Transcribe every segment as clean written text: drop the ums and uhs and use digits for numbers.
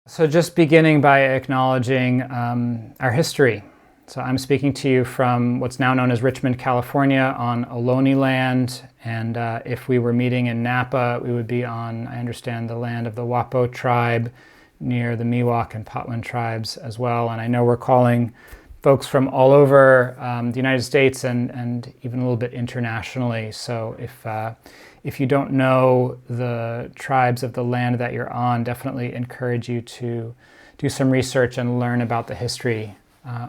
So just beginning by acknowledging our history. So I'm speaking to you from what's now known as Richmond, California, on Ohlone land. And if we were meeting in Napa, we would be on, I understand, the land of the Wapo tribe near the Miwok and Patwin tribes as well. And I know we're calling folks from all over the United States and even a little bit internationally. So if you don't know the tribes of the land that you're on, definitely encourage you to do some research and learn about the history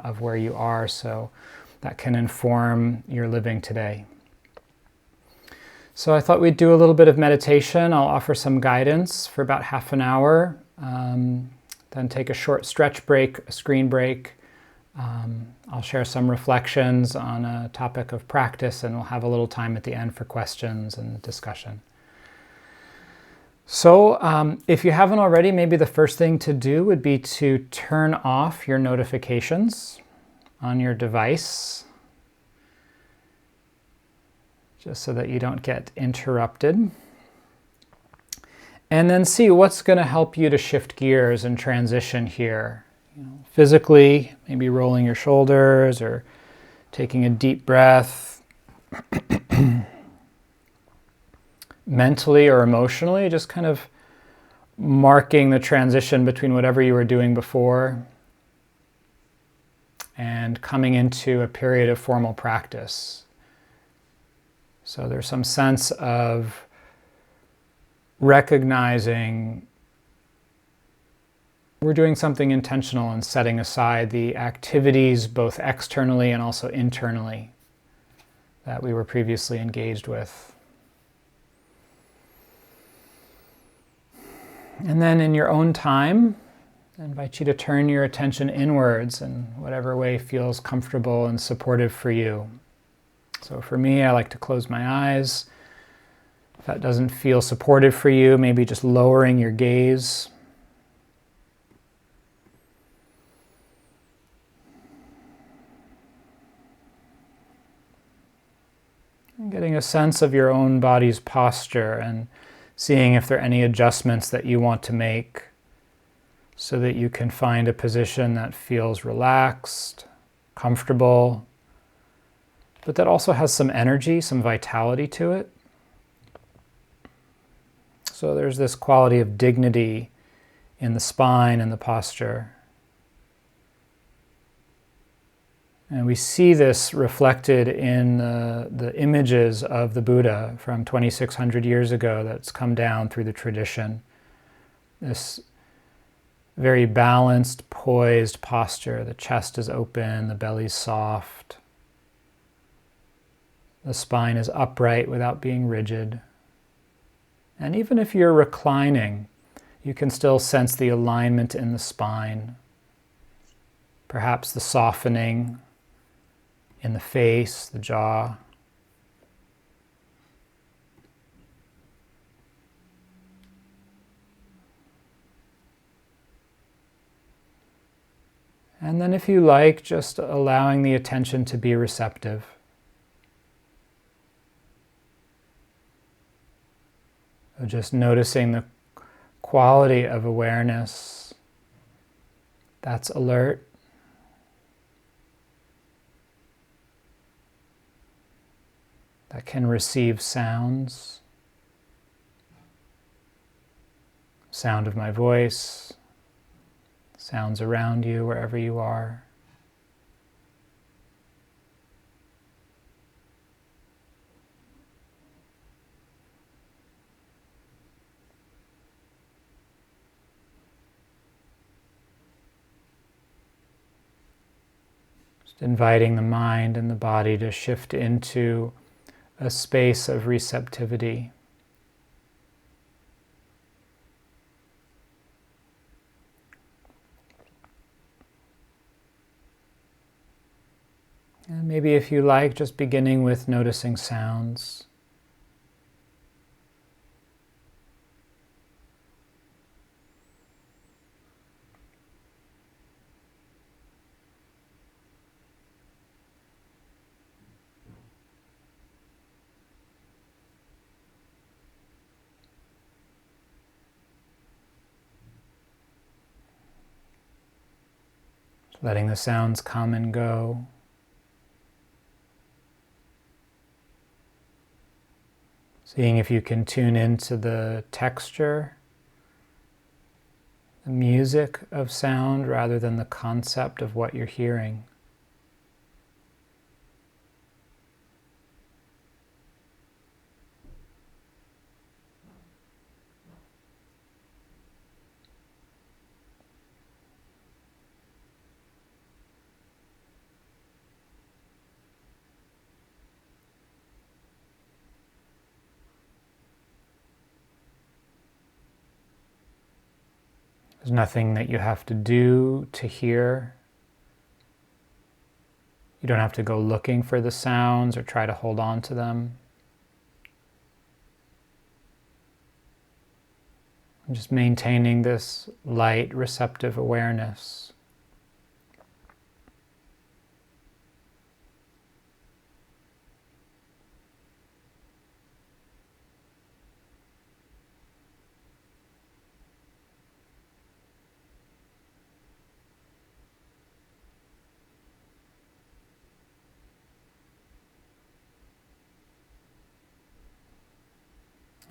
of where you are, so that can inform your living today. So I thought we'd do a little bit of meditation. I'll offer some guidance for about half an hour, then take a short stretch break, a screen break. I'll share some reflections on a topic of practice, and we'll have a little time at the end for questions and discussion. So if you haven't already, maybe the first thing to do would be to turn off your notifications on your device, just so that you don't get interrupted. And then see what's going to help you to shift gears and transition here. Physically, maybe rolling your shoulders or taking a deep breath. Mentally or emotionally, just kind of marking the transition between whatever you were doing before and coming into a period of formal practice. So there's some sense of recognizing we're doing something intentional and setting aside the activities both externally and also internally that we were previously engaged with. And then in your own time, I invite you to turn your attention inwards in whatever way feels comfortable and supportive for you. So for me, I like to close my eyes. If that doesn't feel supportive for you, maybe just lowering your gaze. And getting a sense of your own body's posture and seeing if there are any adjustments that you want to make so that you can find a position that feels relaxed, comfortable, but that also has some energy, some vitality to it. So there's this quality of dignity in the spine and the posture. And we see this reflected in the images of the Buddha from 2,600 years ago that's come down through the tradition. This very balanced, poised posture. The chest is open, the belly's soft. The spine is upright without being rigid. And even if you're reclining, you can still sense the alignment in the spine. Perhaps the softening in the face, the jaw. And then if you like, just allowing the attention to be receptive. Just noticing the quality of awareness that's alert. That can receive sounds. Sound of my voice. Sounds around you, wherever you are. Just inviting the mind and the body to shift into a space of receptivity. And maybe if you like, just beginning with noticing sounds. letting the sounds come and go. Seeing if you can tune into the texture, the music of sound rather than the concept of what you're hearing. There's nothing that you have to do to hear. You don't have to go looking for the sounds or try to hold on to them. I'm just maintaining this light, receptive awareness.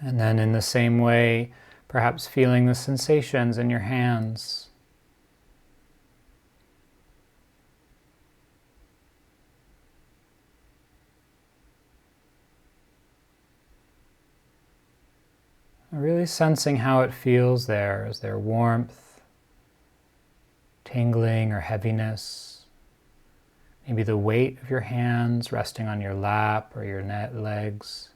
And then in the same way, perhaps feeling the sensations in your hands. Really sensing how it feels there. Is there warmth, tingling, or heaviness? Maybe the weight of your hands resting on your lap or your legs.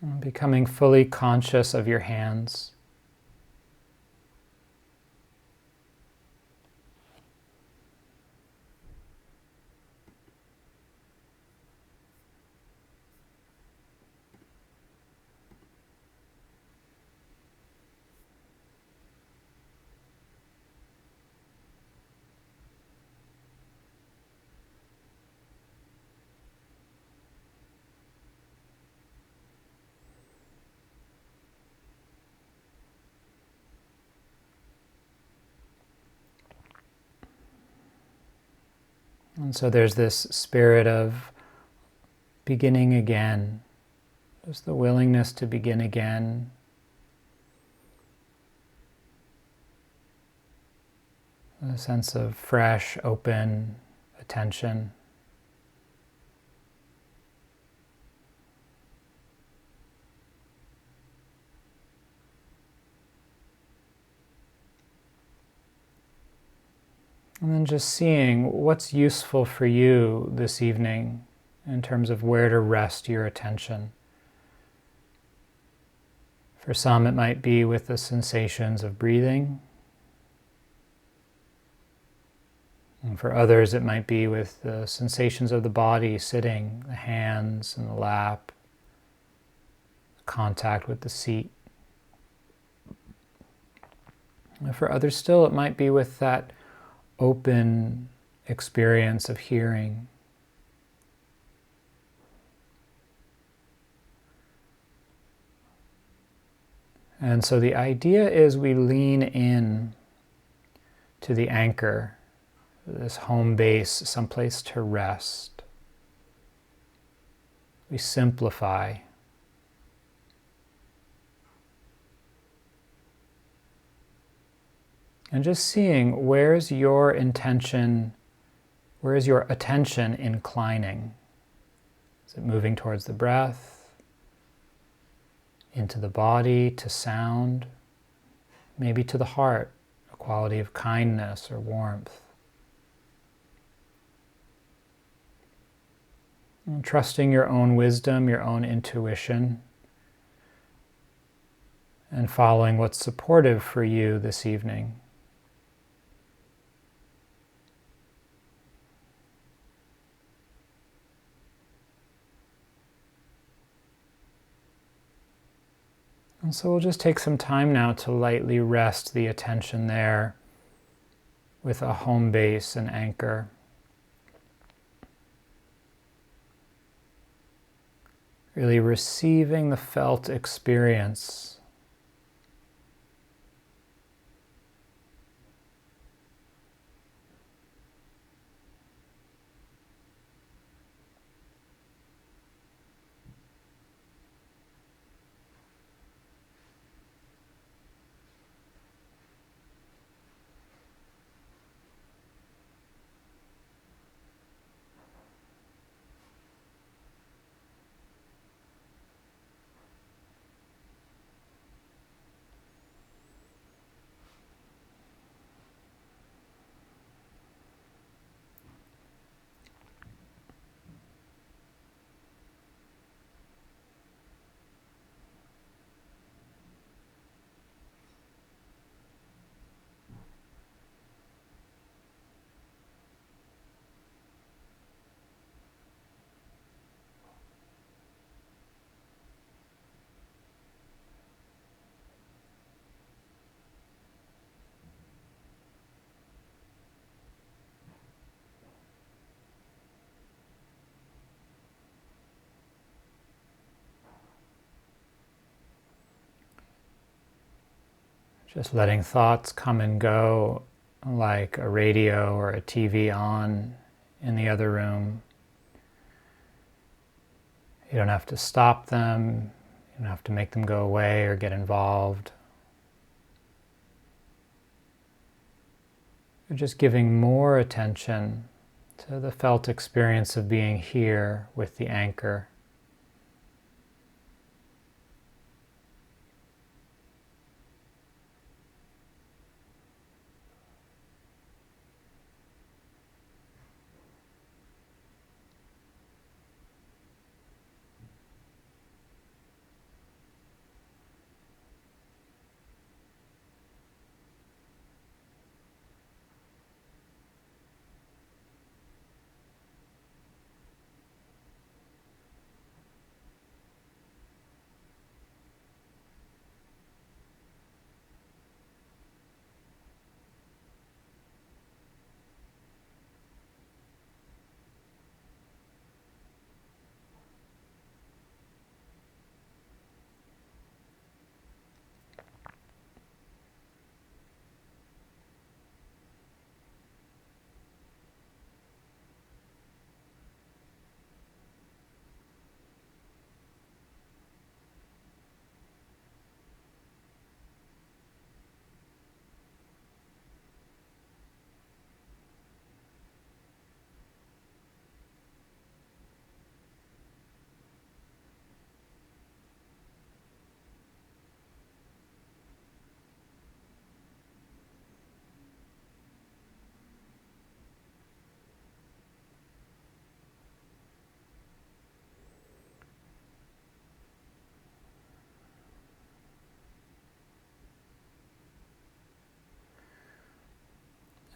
And becoming fully conscious of your hands. And so there's this spirit of beginning again, just the willingness to begin again. A sense of fresh, open attention. And then just seeing what's useful for you this evening in terms of where to rest your attention. For some, it might be with the sensations of breathing. And for others, it might be with the sensations of the body sitting, the hands and the lap, contact with the seat. And for others still, it might be with that open experience of hearing. And so the idea is we lean in to the anchor, this home base, someplace to rest. We simplify. And just seeing where's your intention, where is your attention inclining? Is it moving towards the breath, into the body, to sound, maybe to the heart, a quality of kindness or warmth? And trusting your own wisdom, your own intuition, and following what's supportive for you this evening. And so we'll just take some time now to lightly rest the attention there with a home base and anchor. really receiving the felt experience. Just letting thoughts come and go like a radio or a TV on in the other room. You don't have to stop them. You don't have to make them go away or get involved. You're just giving more attention to the felt experience of being here with the anchor.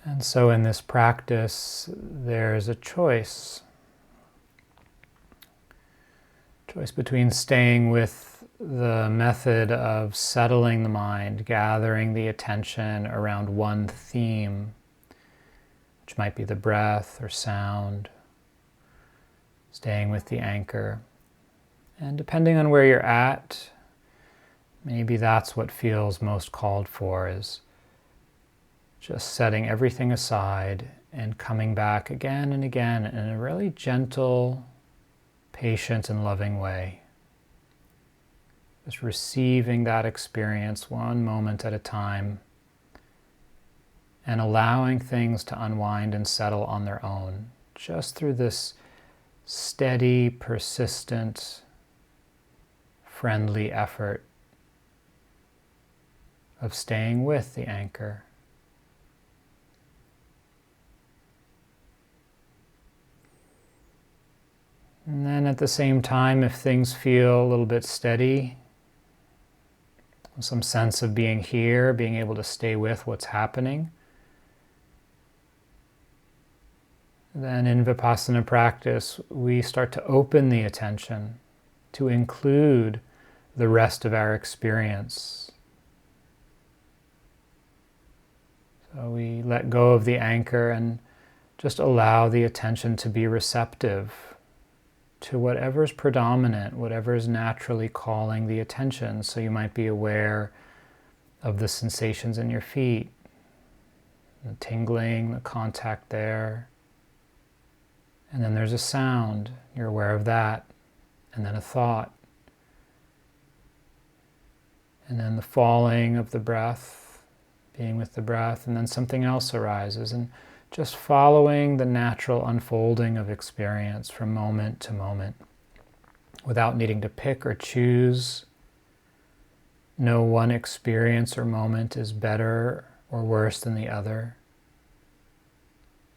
And so in this practice, there's a choice between staying with the method of settling the mind, gathering the attention around one theme, which might be the breath or sound, staying with the anchor. And depending on where you're at, maybe that's what feels most called for, is just setting everything aside and coming back again and again in a really gentle, patient, and loving way. Just receiving that experience one moment at a time and allowing things to unwind and settle on their own, just through this steady, persistent, friendly effort of staying with the anchor. And then at the same time, if things feel a little bit steady, some sense of being here, being able to stay with what's happening, then in Vipassana practice, we start to open the attention to include the rest of our experience. So we let go of the anchor and just allow the attention to be receptive to whatever's predominant, whatever's naturally calling the attention. So you might be aware of the sensations in your feet, the tingling, the contact there. And then there's a sound, you're aware of that. And then a thought. And then the falling of the breath, being with the breath, and then something else arises. And just following the natural unfolding of experience from moment to moment, without needing to pick or choose. No one experience or moment is better or worse than the other.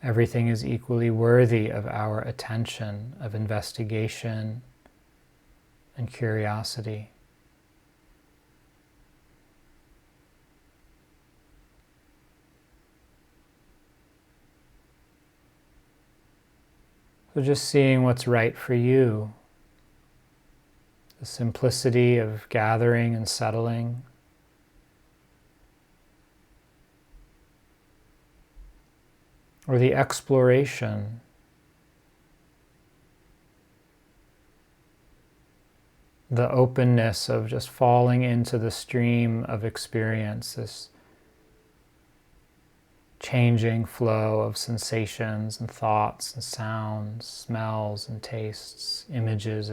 Everything is equally worthy of our attention, of investigation and curiosity. So just seeing what's right for you. The simplicity of gathering and settling. Or the exploration. The openness of just falling into the stream of experience, this changing flow of sensations and thoughts and sounds, smells and tastes, images.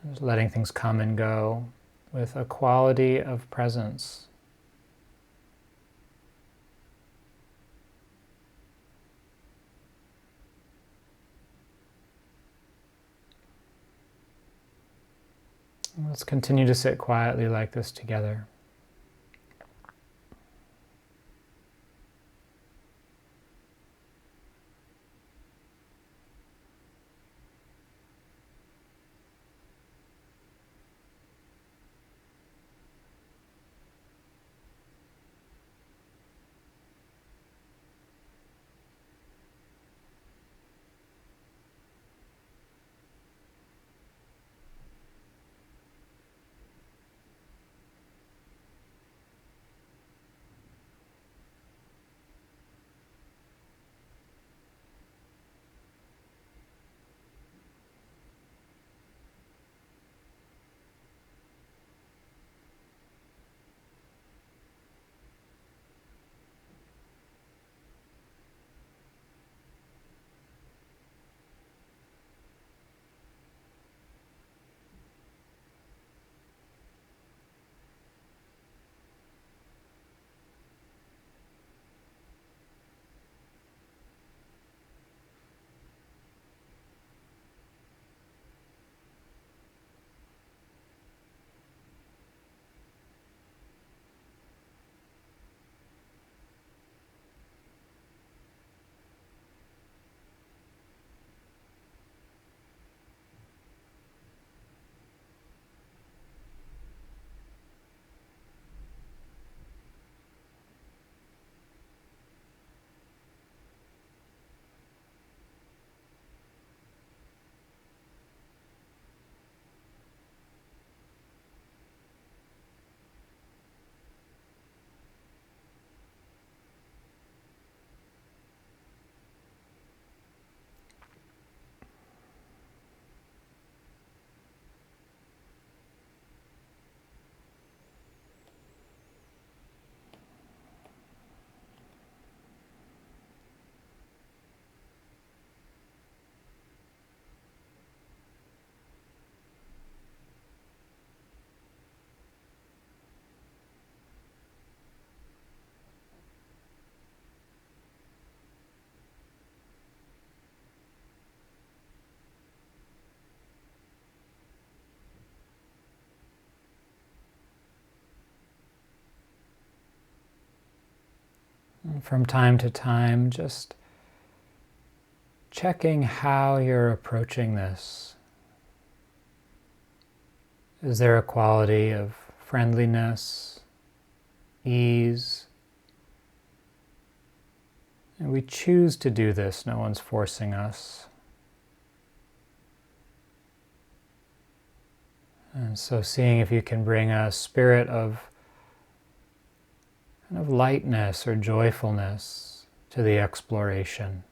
Just letting things come and go with a quality of presence. Let's continue to sit quietly like this together. From time to time, just checking how you're approaching this. Is there a quality of friendliness, ease? And we choose to do this, no one's forcing us. And so seeing if you can bring a spirit of kind of lightness or joyfulness to the exploration.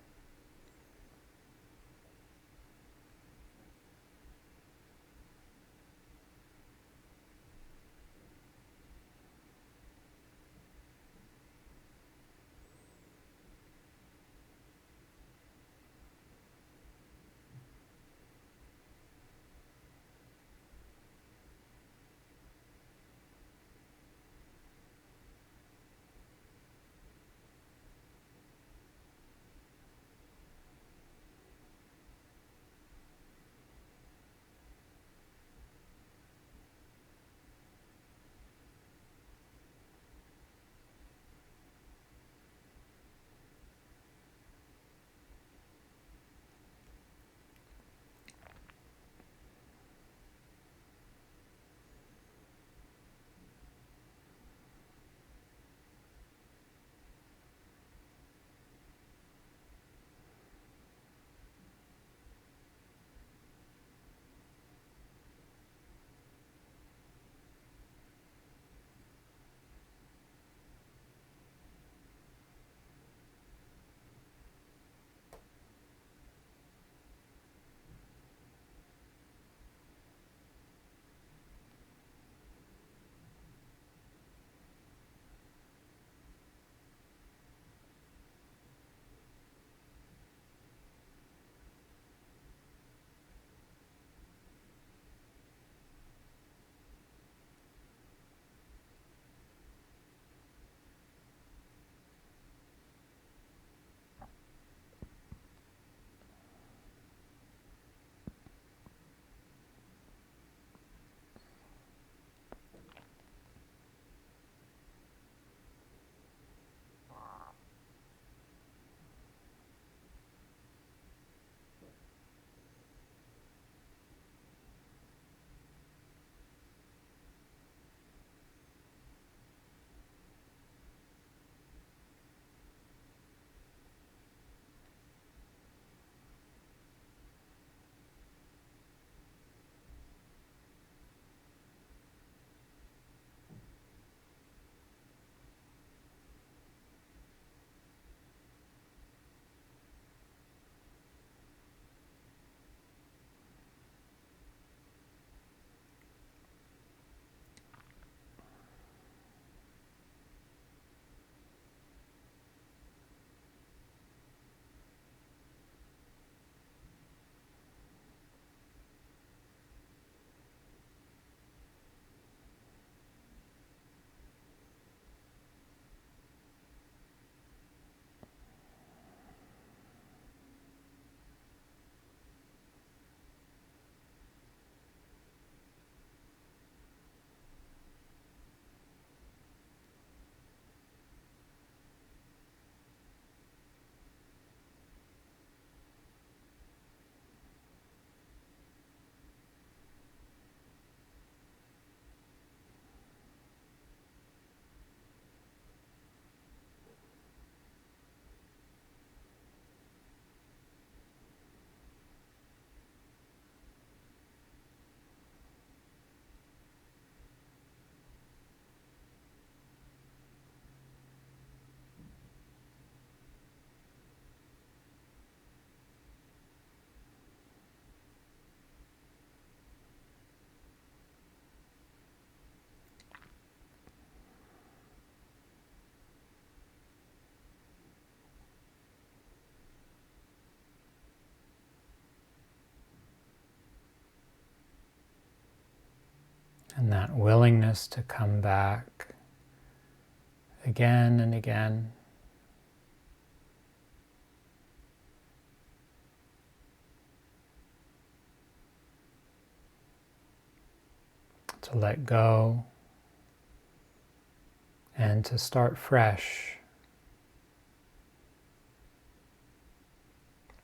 that willingness to come back again and again. To let go and to start fresh.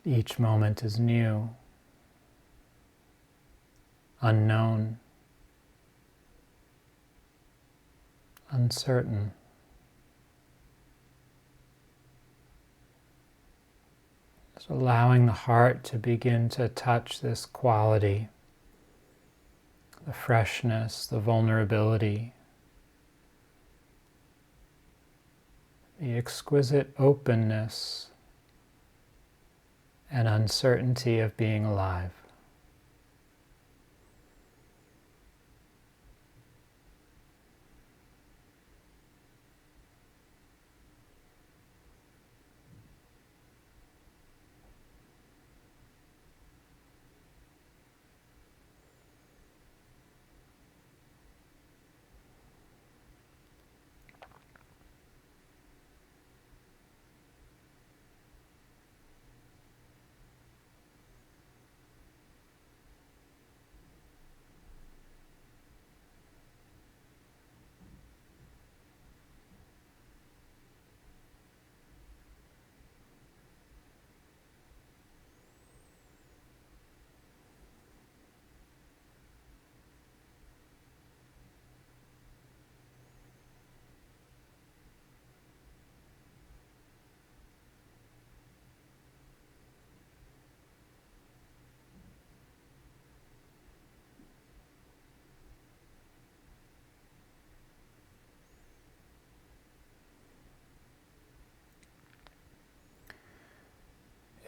Each moment is new, unknown, uncertain. Just allowing the heart to begin to touch this quality, the freshness, the vulnerability, the exquisite openness and uncertainty of being alive.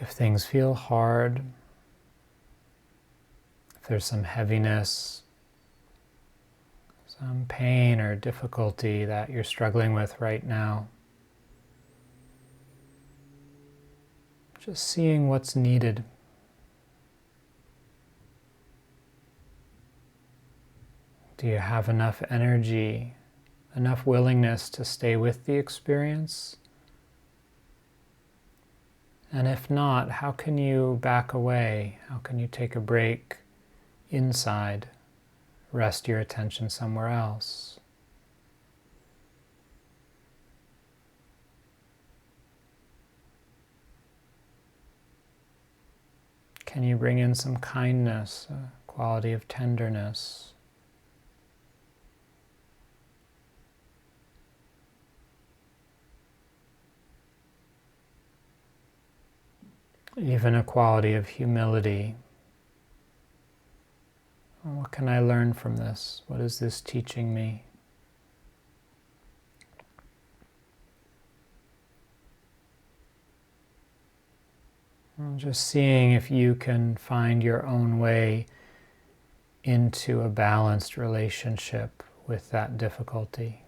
If things feel hard, if there's some heaviness, some pain or difficulty that you're struggling with right now, just seeing what's needed. Do you have enough energy, enough willingness to stay with the experience? And if not, how can you back away? How can you take a break inside, rest your attention somewhere else? Can you bring in some kindness, a quality of tenderness? Even a quality of humility. What can I learn from this? What is this teaching me? And just seeing if you can find your own way into a balanced relationship with that difficulty.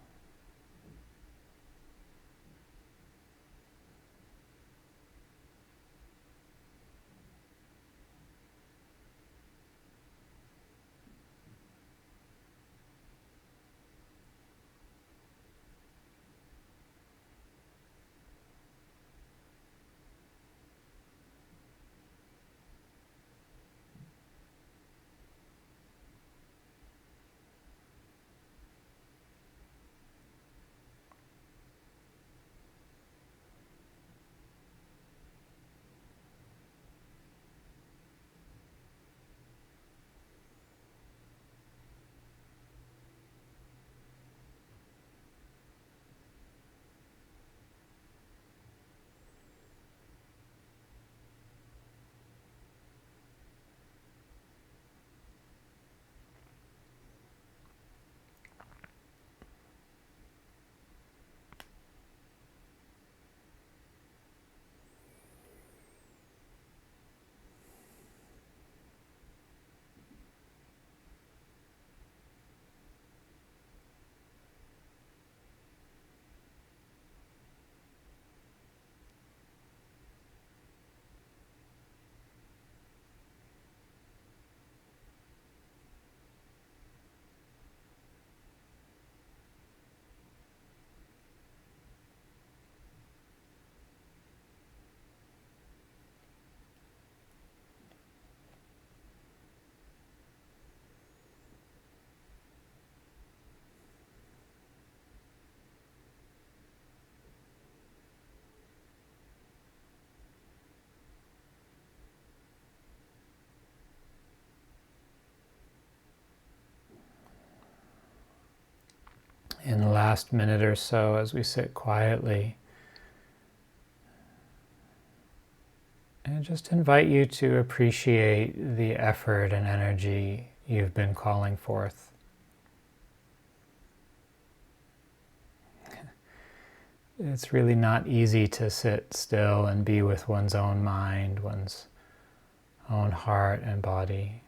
last minute or so as we sit quietly. And just invite you to appreciate the effort and energy you've been calling forth. It's really not easy to sit still and be with one's own mind, one's own heart and body.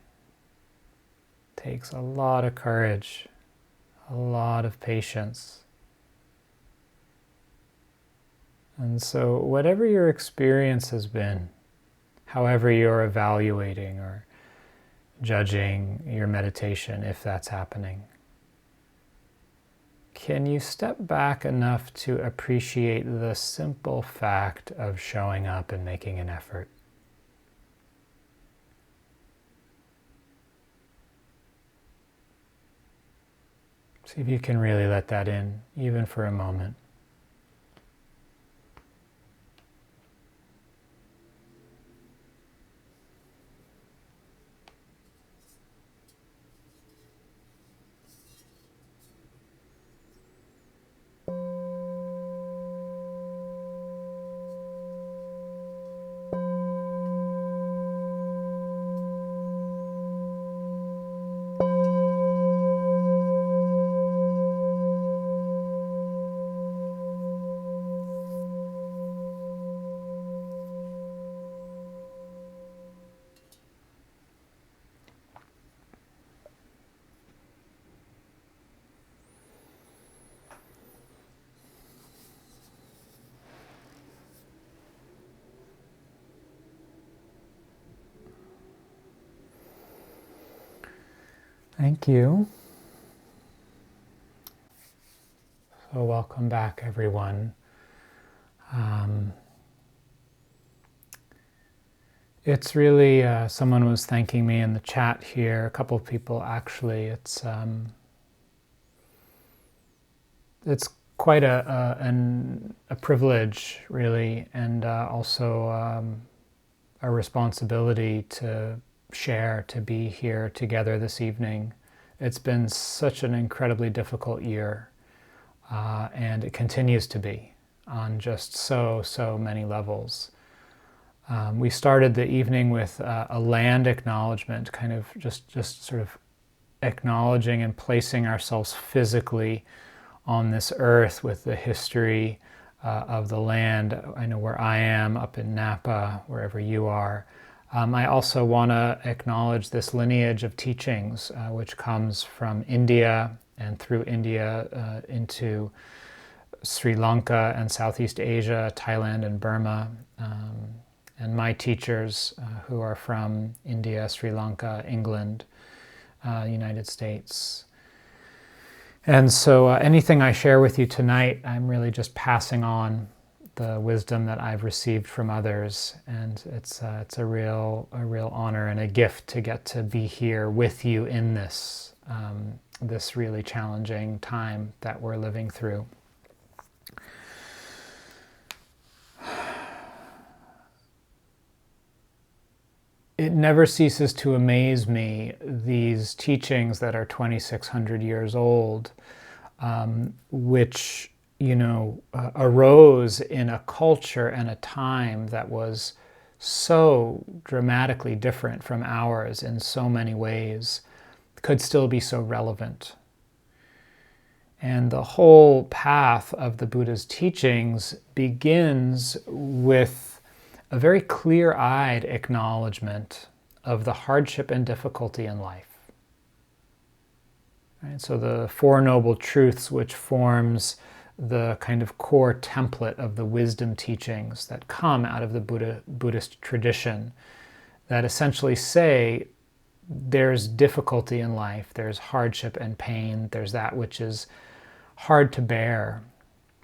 It takes a lot of courage, a lot of patience. And so whatever your experience has been, however you're evaluating or judging your meditation, if that's happening, can you step back enough to appreciate the simple fact of showing up and making an effort? See if you can really let that in, even for a moment. Thank you. So welcome back, everyone. It's really, someone was thanking me in the chat here, a couple of people actually. It's quite a privilege, really, and also a responsibility to share, to be here together this evening. It's been such an incredibly difficult year, and it continues to be on just so many levels. We started the evening with a land acknowledgement, kind of just sort of acknowledging and placing ourselves physically on this earth with the history of the land. I know where I am, up in Napa, wherever you are. I also want to acknowledge this lineage of teachings, which comes from India and through India into Sri Lanka and Southeast Asia, Thailand and Burma, and my teachers who are from India, Sri Lanka, England, United States. And so anything I share with you tonight, I'm really just passing on the wisdom that I've received from others, and it's a real honor and a gift to get to be here with you in this this really challenging time that we're living through. It never ceases to amaze me, these teachings that are 2,600 years old, which arose in a culture and a time that was so dramatically different from ours in so many ways, could still be so relevant. And the whole path of the Buddha's teachings begins with a very clear-eyed acknowledgement of the hardship and difficulty in life. Right? So the Four Noble Truths, which forms the kind of core template of the wisdom teachings that come out of the Buddhist tradition, that essentially say there's difficulty in life, there's hardship and pain, there's that which is hard to bear.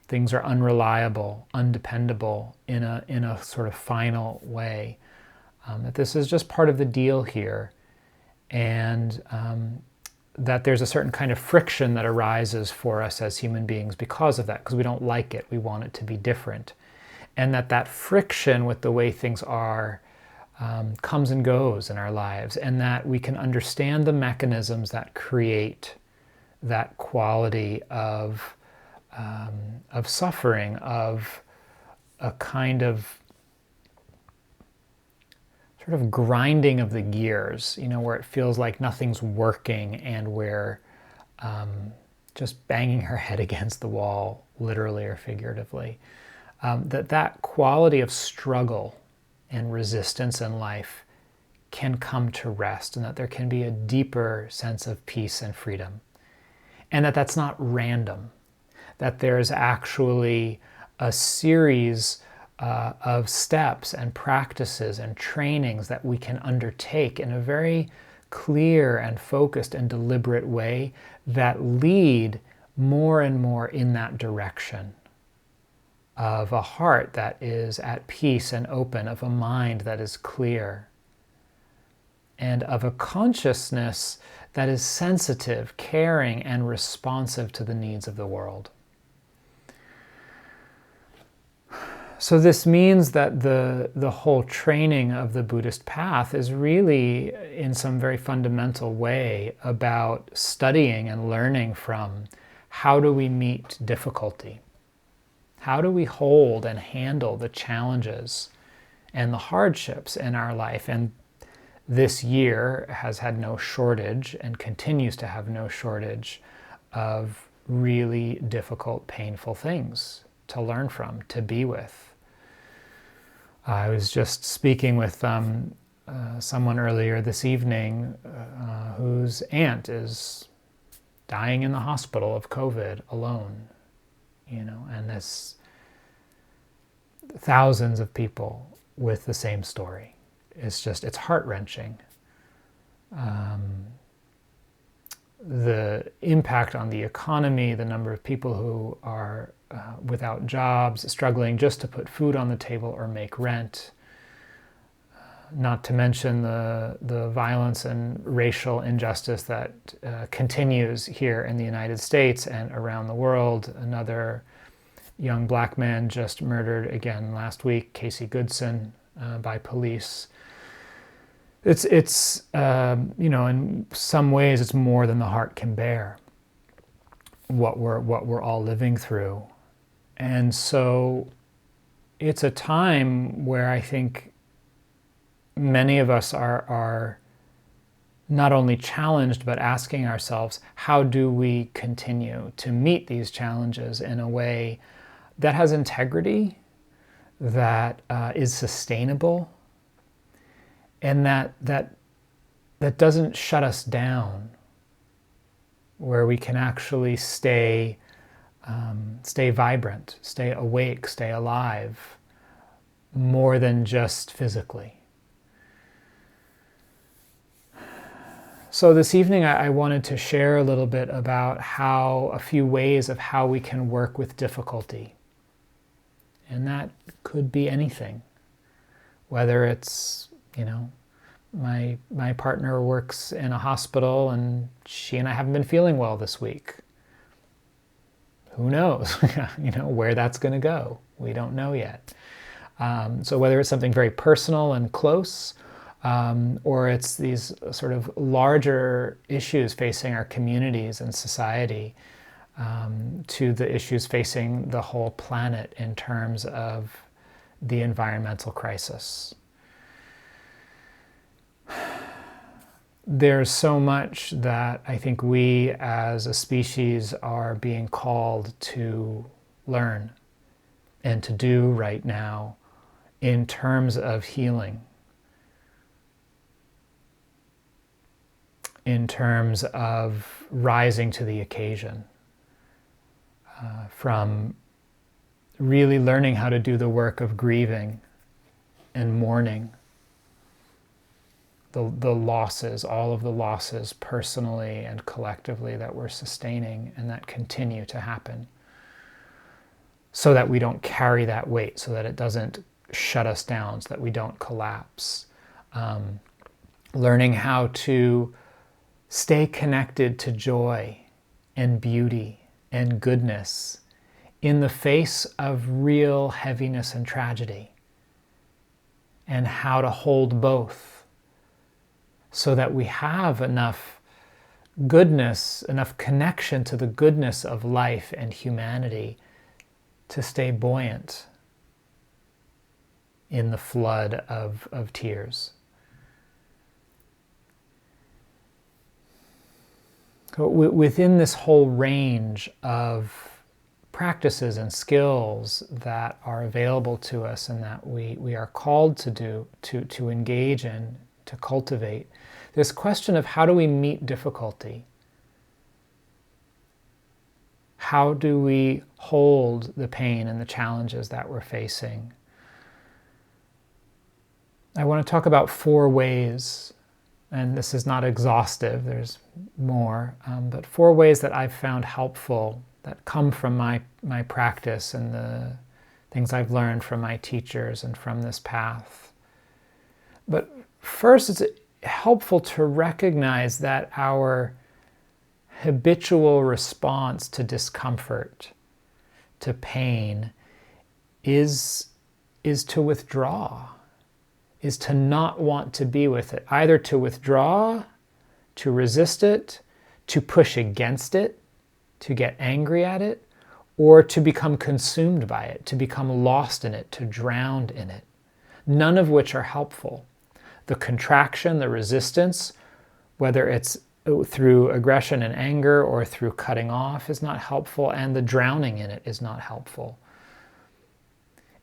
Things are unreliable, undependable in a sort of final way. That this is just part of the deal here, and that there's a certain kind of friction that arises for us as human beings because of that, because we don't like it, we want it to be different. And that friction with the way things are comes and goes in our lives, and that we can understand the mechanisms that create that quality of of suffering, of a kind of sort of grinding of the gears, where it feels like nothing's working and we're just banging our head against the wall, literally or figuratively. That quality of struggle and resistance in life can come to rest, and that there can be a deeper sense of peace and freedom. And that's not random, that there's actually a series of steps and practices and trainings that we can undertake in a very clear and focused and deliberate way that lead more and more in that direction of a heart that is at peace and open, of a mind that is clear, and of a consciousness that is sensitive, caring, and responsive to the needs of the world. So this means that the whole training of the Buddhist path is really, in some very fundamental way, about studying and learning from how do we meet difficulty? How do we hold and handle the challenges and the hardships in our life? And this year has had no shortage and continues to have no shortage of really difficult, painful things to learn from, to be with. I was just speaking with someone earlier this evening whose aunt is dying in the hospital of COVID alone, and there's thousands of people with the same story. It's heart-wrenching. The impact on the economy, the number of people who are without jobs, struggling just to put food on the table or make rent, not to mention the violence and racial injustice that continues here in the United States and around the world. Another young black man just murdered again last week, Casey Goodson, by police. It's in some ways it's more than the heart can bear, what we're all living through. And so it's a time where I think many of us are not only challenged, but asking ourselves, how do we continue to meet these challenges in a way that has integrity, that is sustainable, and that doesn't shut us down, where we can actually stay vibrant, stay awake, stay alive, more than just physically. So this evening I wanted to share a little bit about a few ways of how we can work with difficulty. And that could be anything, whether it's, my partner works in a hospital and she and I haven't been feeling well this week. Who knows, where that's going to go? We don't know yet. So whether it's something very personal and close, or it's these sort of larger issues facing our communities and society, to the issues facing the whole planet in terms of the environmental crisis. There's so much that I think we as a species are being called to learn and to do right now in terms of healing, in terms of rising to the occasion, from really learning how to do the work of grieving and mourning the losses, all of the losses personally and collectively that we're sustaining and that continue to happen, so that we don't carry that weight, so that it doesn't shut us down, so that we don't collapse. Learning how to stay connected to joy and beauty and goodness in the face of real heaviness and tragedy, and how to hold both, so that we have enough goodness, enough connection to the goodness of life and humanity to stay buoyant in the flood of tears. So within this whole range of practices and skills that are available to us and that we are called to do, to engage in, to cultivate, this question of how do we meet difficulty? How do we hold the pain and the challenges that we're facing? I want to talk about 4 ways, and this is not exhaustive, there's more, but 4 ways that I've found helpful that come from my practice and the things I've learned from my teachers and from this path. But first, it's helpful to recognize that our habitual response to discomfort, to pain, is to withdraw, is to not want to be with it, either to withdraw, to resist it, to push against it, to get angry at it, or to become consumed by it, to become lost in it, to drown in it. None of which are helpful. The contraction, the resistance, whether it's through aggression and anger or through cutting off, is not helpful, and the drowning in it is not helpful.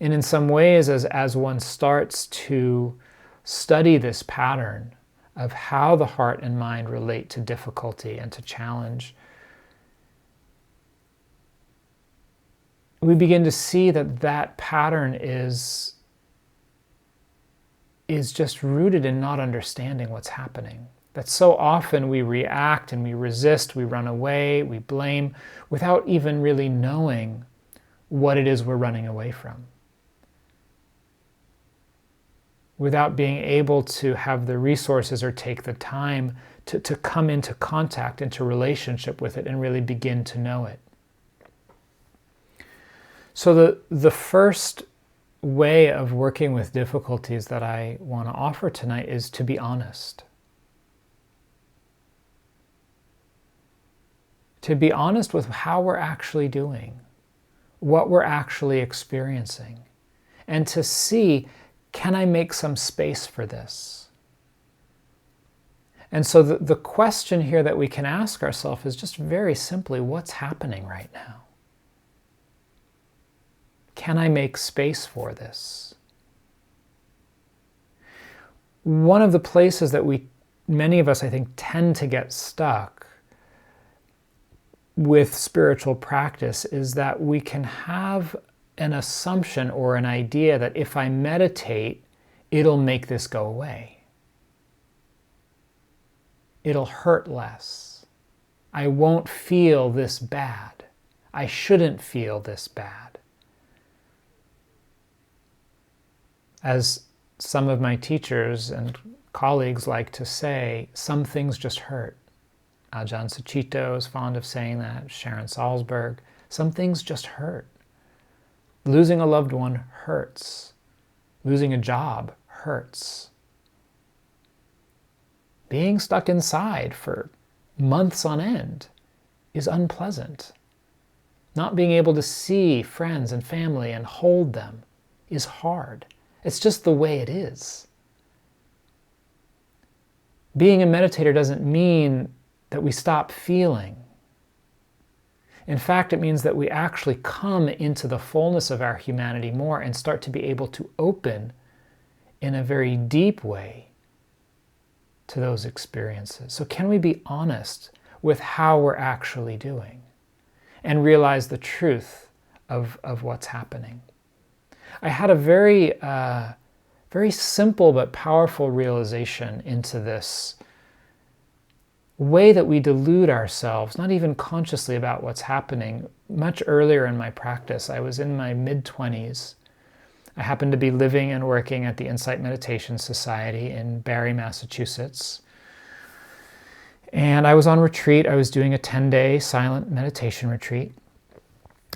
And in some ways, as one starts to study this pattern of how the heart and mind relate to difficulty and to challenge, we begin to see that that pattern is just rooted in not understanding what's happening. That so often we react and we resist, we run away, we blame, without even really knowing what it is we're running away from. Without being able to have the resources or take the time to come into contact, into relationship with it, and really begin to know it. So the first way of working with difficulties that I want to offer tonight is to be honest. To be honest with how we're actually doing, what we're actually experiencing, and to see, can I make some space for this? And so the question here that we can ask ourselves is just very simply, what's happening right now? Can I make space for this? One of the places that many of us, I think, tend to get stuck with spiritual practice is that we can have an assumption or an idea that if I meditate, it'll make this go away. It'll hurt less. I won't feel this bad. I shouldn't feel this bad. As some of my teachers and colleagues like to say, some things just hurt. Ajahn Sucitto is fond of saying that, Sharon Salzberg. Some things just hurt. Losing a loved one hurts. Losing a job hurts. Being stuck inside for months on end is unpleasant. Not being able to see friends and family and hold them is hard. It's just the way it is. Being a meditator doesn't mean that we stop feeling. In fact, it means that we actually come into the fullness of our humanity more and start to be able to open in a very deep way to those experiences. So can we be honest with how we're actually doing and realize the truth of what's happening? I had a very simple but powerful realization into this way that we delude ourselves, not even consciously about what's happening. Much earlier in my practice, I was in my mid-20s. I happened to be living and working at the Insight Meditation Society in Barre, Massachusetts. And I was on retreat. I was doing a 10-day silent meditation retreat.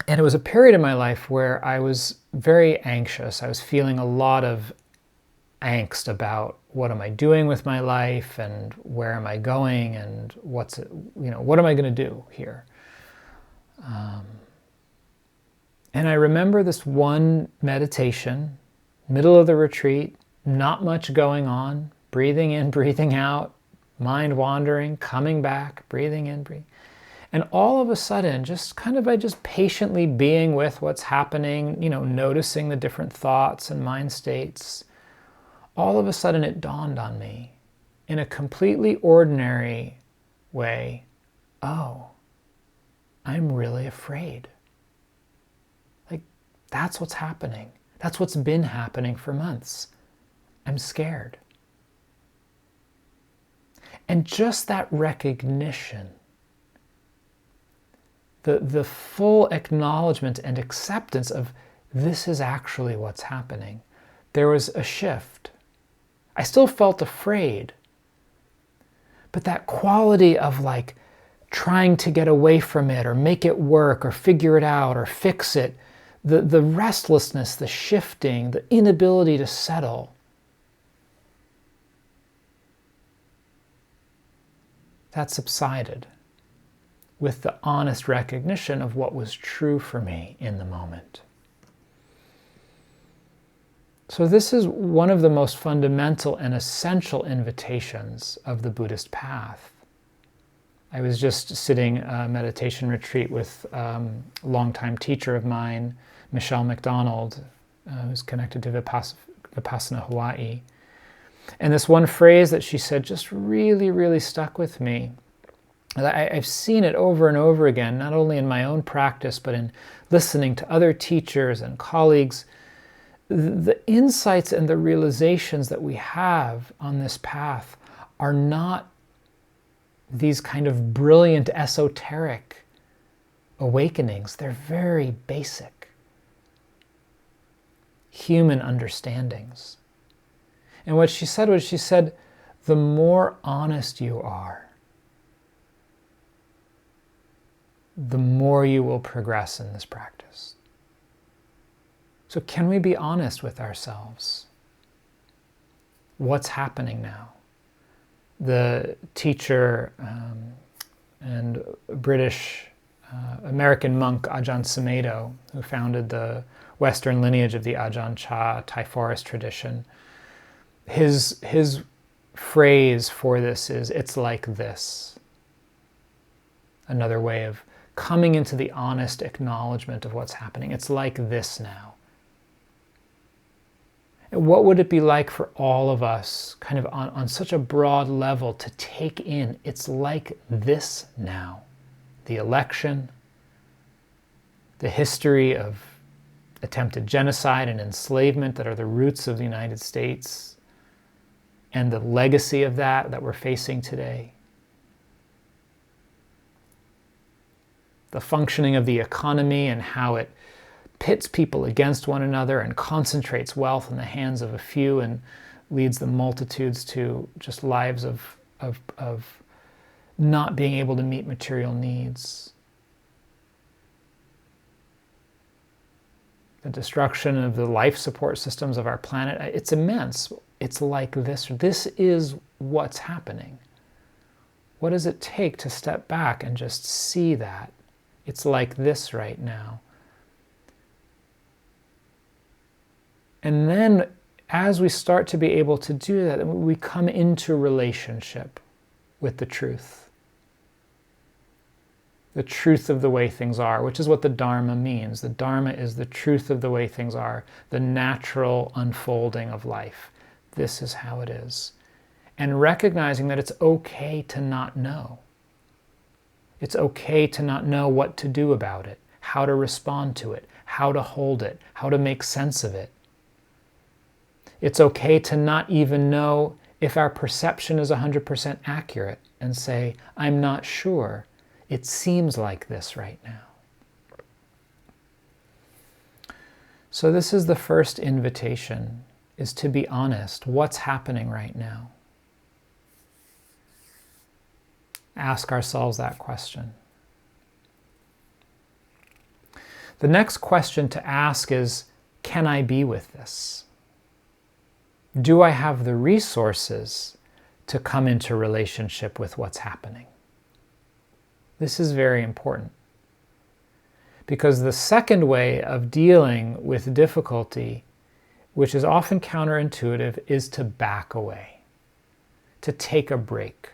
And it was a period in my life where I was very anxious. I was feeling a lot of angst about what am I doing with my life and where am I going and what am I going to do here? And I remember this one meditation, middle of the retreat, not much going on, breathing in, breathing out, mind wandering, coming back, breathing in, breathing. And all of a sudden, just kind of by just patiently being with what's happening, noticing the different thoughts and mind states, all of a sudden it dawned on me in a completely ordinary way, oh, I'm really afraid. Like, that's what's happening. That's what's been happening for months. I'm scared. And just that recognition, the full acknowledgement and acceptance of this is actually what's happening. There was a shift. I still felt afraid, but that quality of like trying to get away from it or make it work or figure it out or fix it, the restlessness, the shifting, the inability to settle, that subsided with the honest recognition of what was true for me in the moment. So this is one of the most fundamental and essential invitations of the Buddhist path. I was just sitting a meditation retreat with a longtime teacher of mine, Michelle McDonald, who's connected to Vipassana Hawaii. And this one phrase that she said just really, really stuck with me. I've seen it over and over again, not only in my own practice, but in listening to other teachers and colleagues. The insights and the realizations that we have on this path are not these kind of brilliant esoteric awakenings. They're very basic human understandings. And what she said was, the more honest you are, the more you will progress in this practice. So can we be honest with ourselves? What's happening now? The teacher and British American monk Ajahn Sumedho, who founded the Western lineage of the Ajahn Chah Thai forest tradition, his phrase for this is, it's like this. Another way of coming into the honest acknowledgement of what's happening. It's like this now. And what would it be like for all of us, kind of on such a broad level, to take in, it's like this now? The election, the history of attempted genocide and enslavement that are the roots of the United States, and the legacy of that we're facing today. The functioning of the economy and how it pits people against one another and concentrates wealth in the hands of a few and leads the multitudes to just lives of not being able to meet material needs. The destruction of the life support systems of our planet, it's immense. It's like this. This is what's happening. What does it take to step back and just see that? It's like this right now. And then as we start to be able to do that, we come into relationship with the truth. The truth of the way things are, which is what the Dharma means. The Dharma is the truth of the way things are, the natural unfolding of life. This is how it is. And recognizing that it's okay to not know. It's okay to not know what to do about it, how to respond to it, how to hold it, how to make sense of it. It's okay to not even know if our perception is 100% accurate and say, I'm not sure. It seems like this right now. So this is the first invitation, is to be honest. What's happening right now? Ask ourselves that question. The next question to ask is, can I be with this? Do I have the resources to come into relationship with what's happening? This is very important. Because the second way of dealing with difficulty, which is often counterintuitive, is to back away, to take a break.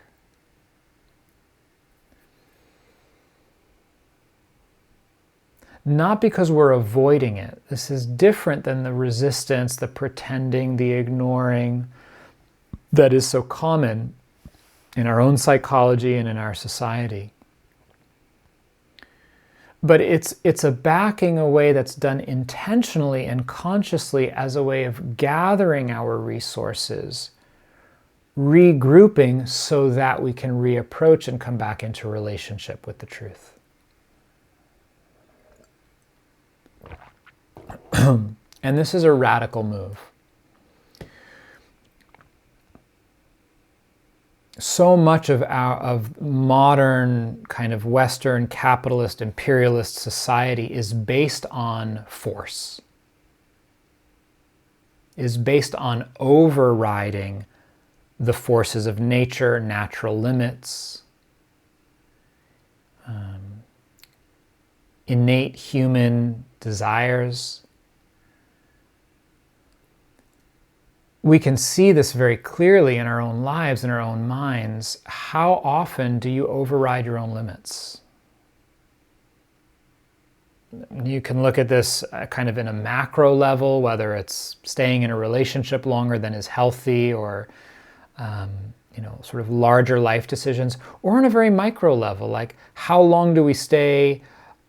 Not because we're avoiding it. This is different than the resistance, the pretending, the ignoring that is so common in our own psychology and in our society. But it's a backing away that's done intentionally and consciously as a way of gathering our resources, regrouping so that we can reapproach and come back into relationship with the truth. And this is a radical move. So much of modern kind of Western capitalist imperialist society is based on force, is based on overriding the forces of nature, natural limits, innate human desires. We can see this very clearly in our own lives, in our own minds. How often do you override your own limits? You can look at this kind of in a macro level, whether it's staying in a relationship longer than is healthy, or sort of larger life decisions, or on a very micro level, like how long do we stay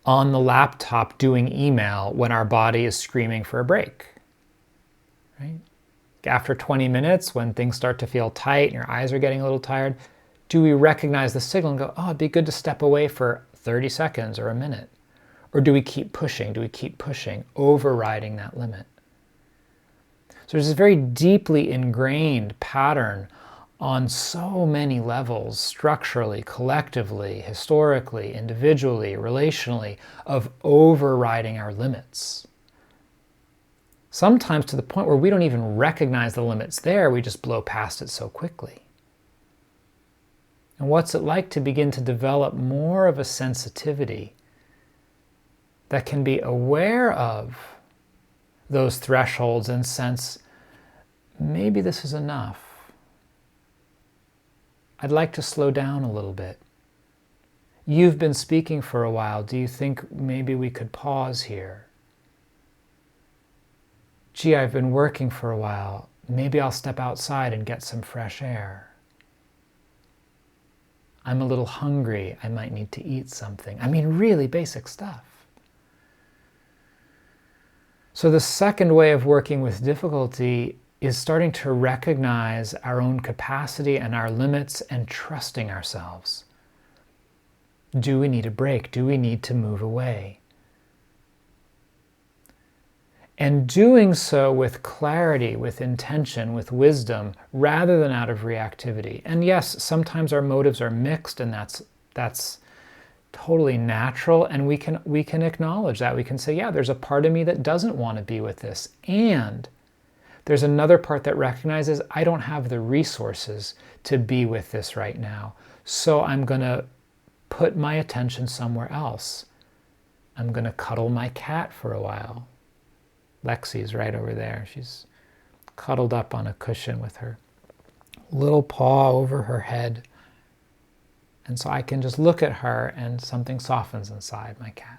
on the laptop doing email when our body is screaming for a break, right? After 20 minutes, when things start to feel tight and your eyes are getting a little tired, do we recognize the signal and go, oh, it'd be good to step away for 30 seconds or a minute? Or do we keep pushing? Do we keep pushing, overriding that limit? So there's this very deeply ingrained pattern on so many levels, structurally, collectively, historically, individually, relationally, of overriding our limits. Sometimes to the point where we don't even recognize the limits there, we just blow past it so quickly. And what's it like to begin to develop more of a sensitivity that can be aware of those thresholds and sense, maybe this is enough. I'd like to slow down a little bit. You've been speaking for a while. Do you think maybe we could pause here? Gee, I've been working for a while. Maybe I'll step outside and get some fresh air. I'm a little hungry. I might need to eat something. I mean, really basic stuff. So the second way of working with difficulty is starting to recognize our own capacity and our limits and trusting ourselves. Do we need a break? Do we need to move away? And doing so with clarity, with intention, with wisdom, rather than out of reactivity. And yes, sometimes our motives are mixed, and that's totally natural, and we can acknowledge that. We can say, yeah, there's a part of me that doesn't want to be with this, and there's another part that recognizes I don't have the resources to be with this right now, so I'm going to put my attention somewhere else. I'm going to cuddle my cat for a while. Lexi's right over there. She's cuddled up on a cushion with her little paw over her head. And so I can just look at her and something softens inside my cat.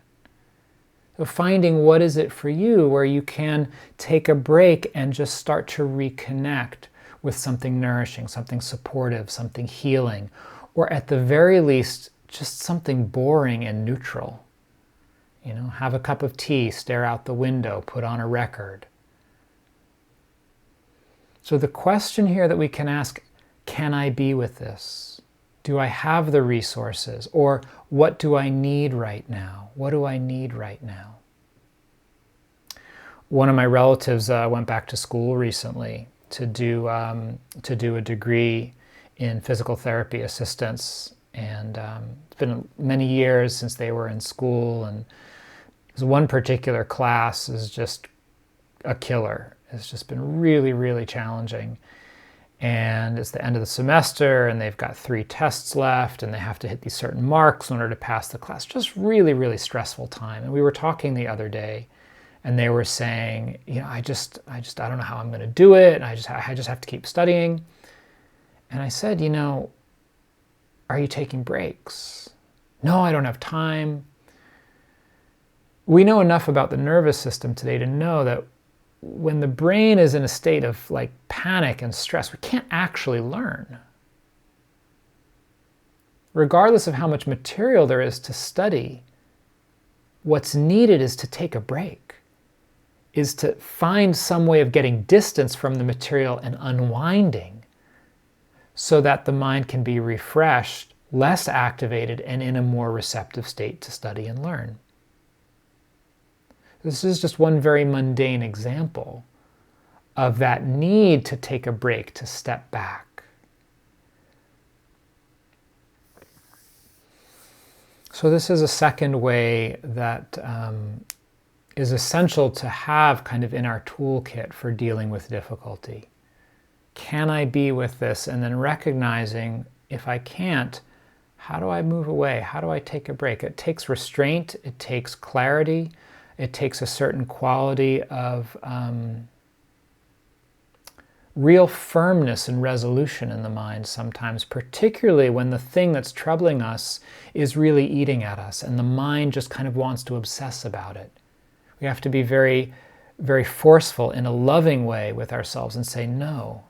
So finding what is it for you where you can take a break and just start to reconnect with something nourishing, something supportive, something healing, or at the very least, just something boring and neutral. Have a cup of tea, stare out the window, put on a record. So the question here that we can ask, can I be with this? Do I have the resources? Or what do I need right now? What do I need right now? One of my relatives went back to school recently to do a degree in physical therapy assistance. And it's been many years since they were in school, and one particular class is just a killer. It's just been really, really challenging. And it's the end of the semester, and they've got 3 tests left, and they have to hit these certain marks in order to pass the class. Just really, really stressful time. And we were talking the other day, and they were saying, I don't know how I'm going to do it. I just have to keep studying. And I said, are you taking breaks? No, I don't have time. We know enough about the nervous system today to know that when the brain is in a state of like panic and stress, we can't actually learn. Regardless of how much material there is to study, what's needed is to take a break, is to find some way of getting distance from the material and unwinding so that the mind can be refreshed, less activated, and in a more receptive state to study and learn. This is just one very mundane example of that need to take a break, to step back. So this is a second way that is essential to have kind of in our toolkit for dealing with difficulty. Can I be with this? And then recognizing, if I can't, how do I move away? How do I take a break? It takes restraint, it takes clarity, it takes a certain quality of real firmness and resolution in the mind sometimes, particularly when the thing that's troubling us is really eating at us and the mind just kind of wants to obsess about it. We have to be very, very forceful in a loving way with ourselves and say, no,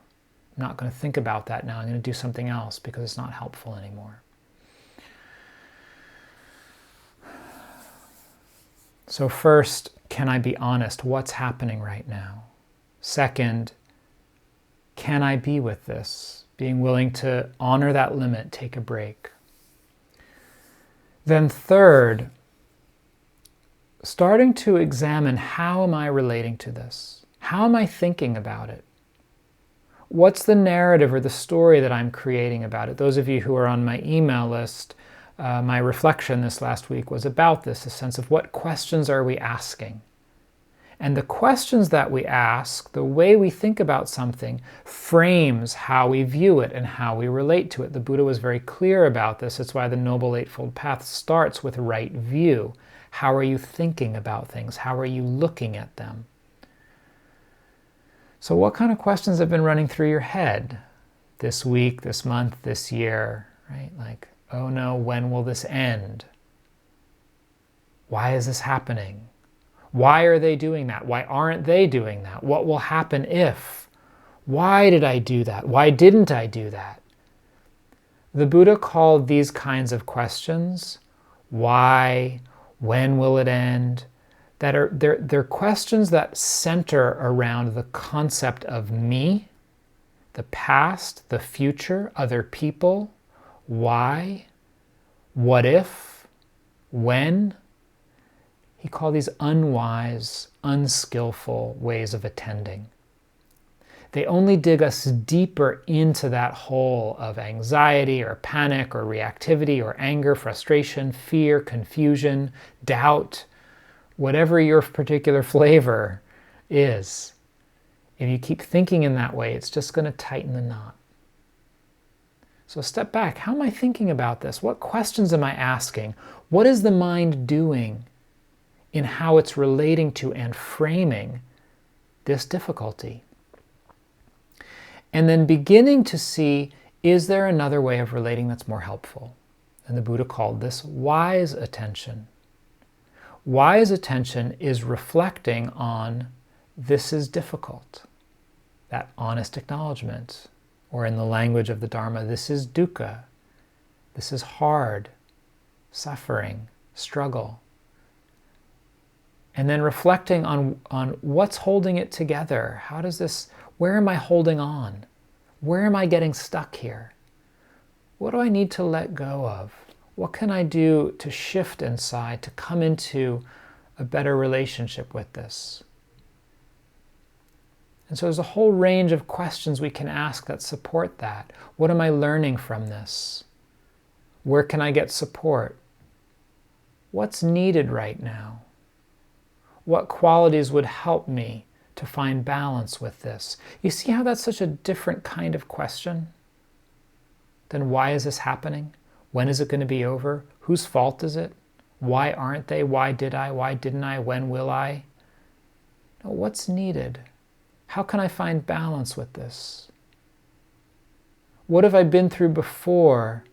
I'm not going to think about that now. I'm going to do something else because it's not helpful anymore. So first, can I be honest? What's happening right now? Second, can I be with this? Being willing to honor that limit, take a break. Then third, starting to examine, how am I relating to this? How am I thinking about it? What's the narrative or the story that I'm creating about it? Those of you who are on my email list, my reflection this last week was about this, a sense of what questions are we asking? And the questions that we ask, the way we think about something, frames how we view it and how we relate to it. The Buddha was very clear about this. It's why the Noble Eightfold Path starts with right view. How are you thinking about things? How are you looking at them? So what kind of questions have been running through your head this week, this month, this year, right? Like, oh no, when will this end? Why is this happening? Why are they doing that? Why aren't they doing that? What will happen if? Why did I do that? Why didn't I do that? The Buddha called these kinds of questions, why, when will it end? They're questions that center around the concept of me, the past, the future, other people, why, what if, when. He called these unwise, unskillful ways of attending. They only dig us deeper into that hole of anxiety or panic or reactivity or anger, frustration, fear, confusion, doubt, whatever your particular flavor is. If you keep thinking in that way, it's just going to tighten the knot. So step back. How am I thinking about this? What questions am I asking? What is the mind doing in how it's relating to and framing this difficulty? And then beginning to see, is there another way of relating that's more helpful? And the Buddha called this wise attention. Wise attention is reflecting on, this is difficult. That honest acknowledgement. Or in the language of the Dharma, this is dukkha. This is hard, suffering, struggle. And then reflecting on what's holding it together. How does this, where am I holding on? Where am I getting stuck here? What do I need to let go of? What can I do to shift inside, to come into a better relationship with this? And so there's a whole range of questions we can ask that support that. What am I learning from this? Where can I get support? What's needed right now? What qualities would help me to find balance with this? You see how that's such a different kind of question than why is this happening? When is it going to be over? Whose fault is it? Why aren't they? Why did I? Why didn't I? When will I? No, what's needed? How can I find balance with this? What have I been through before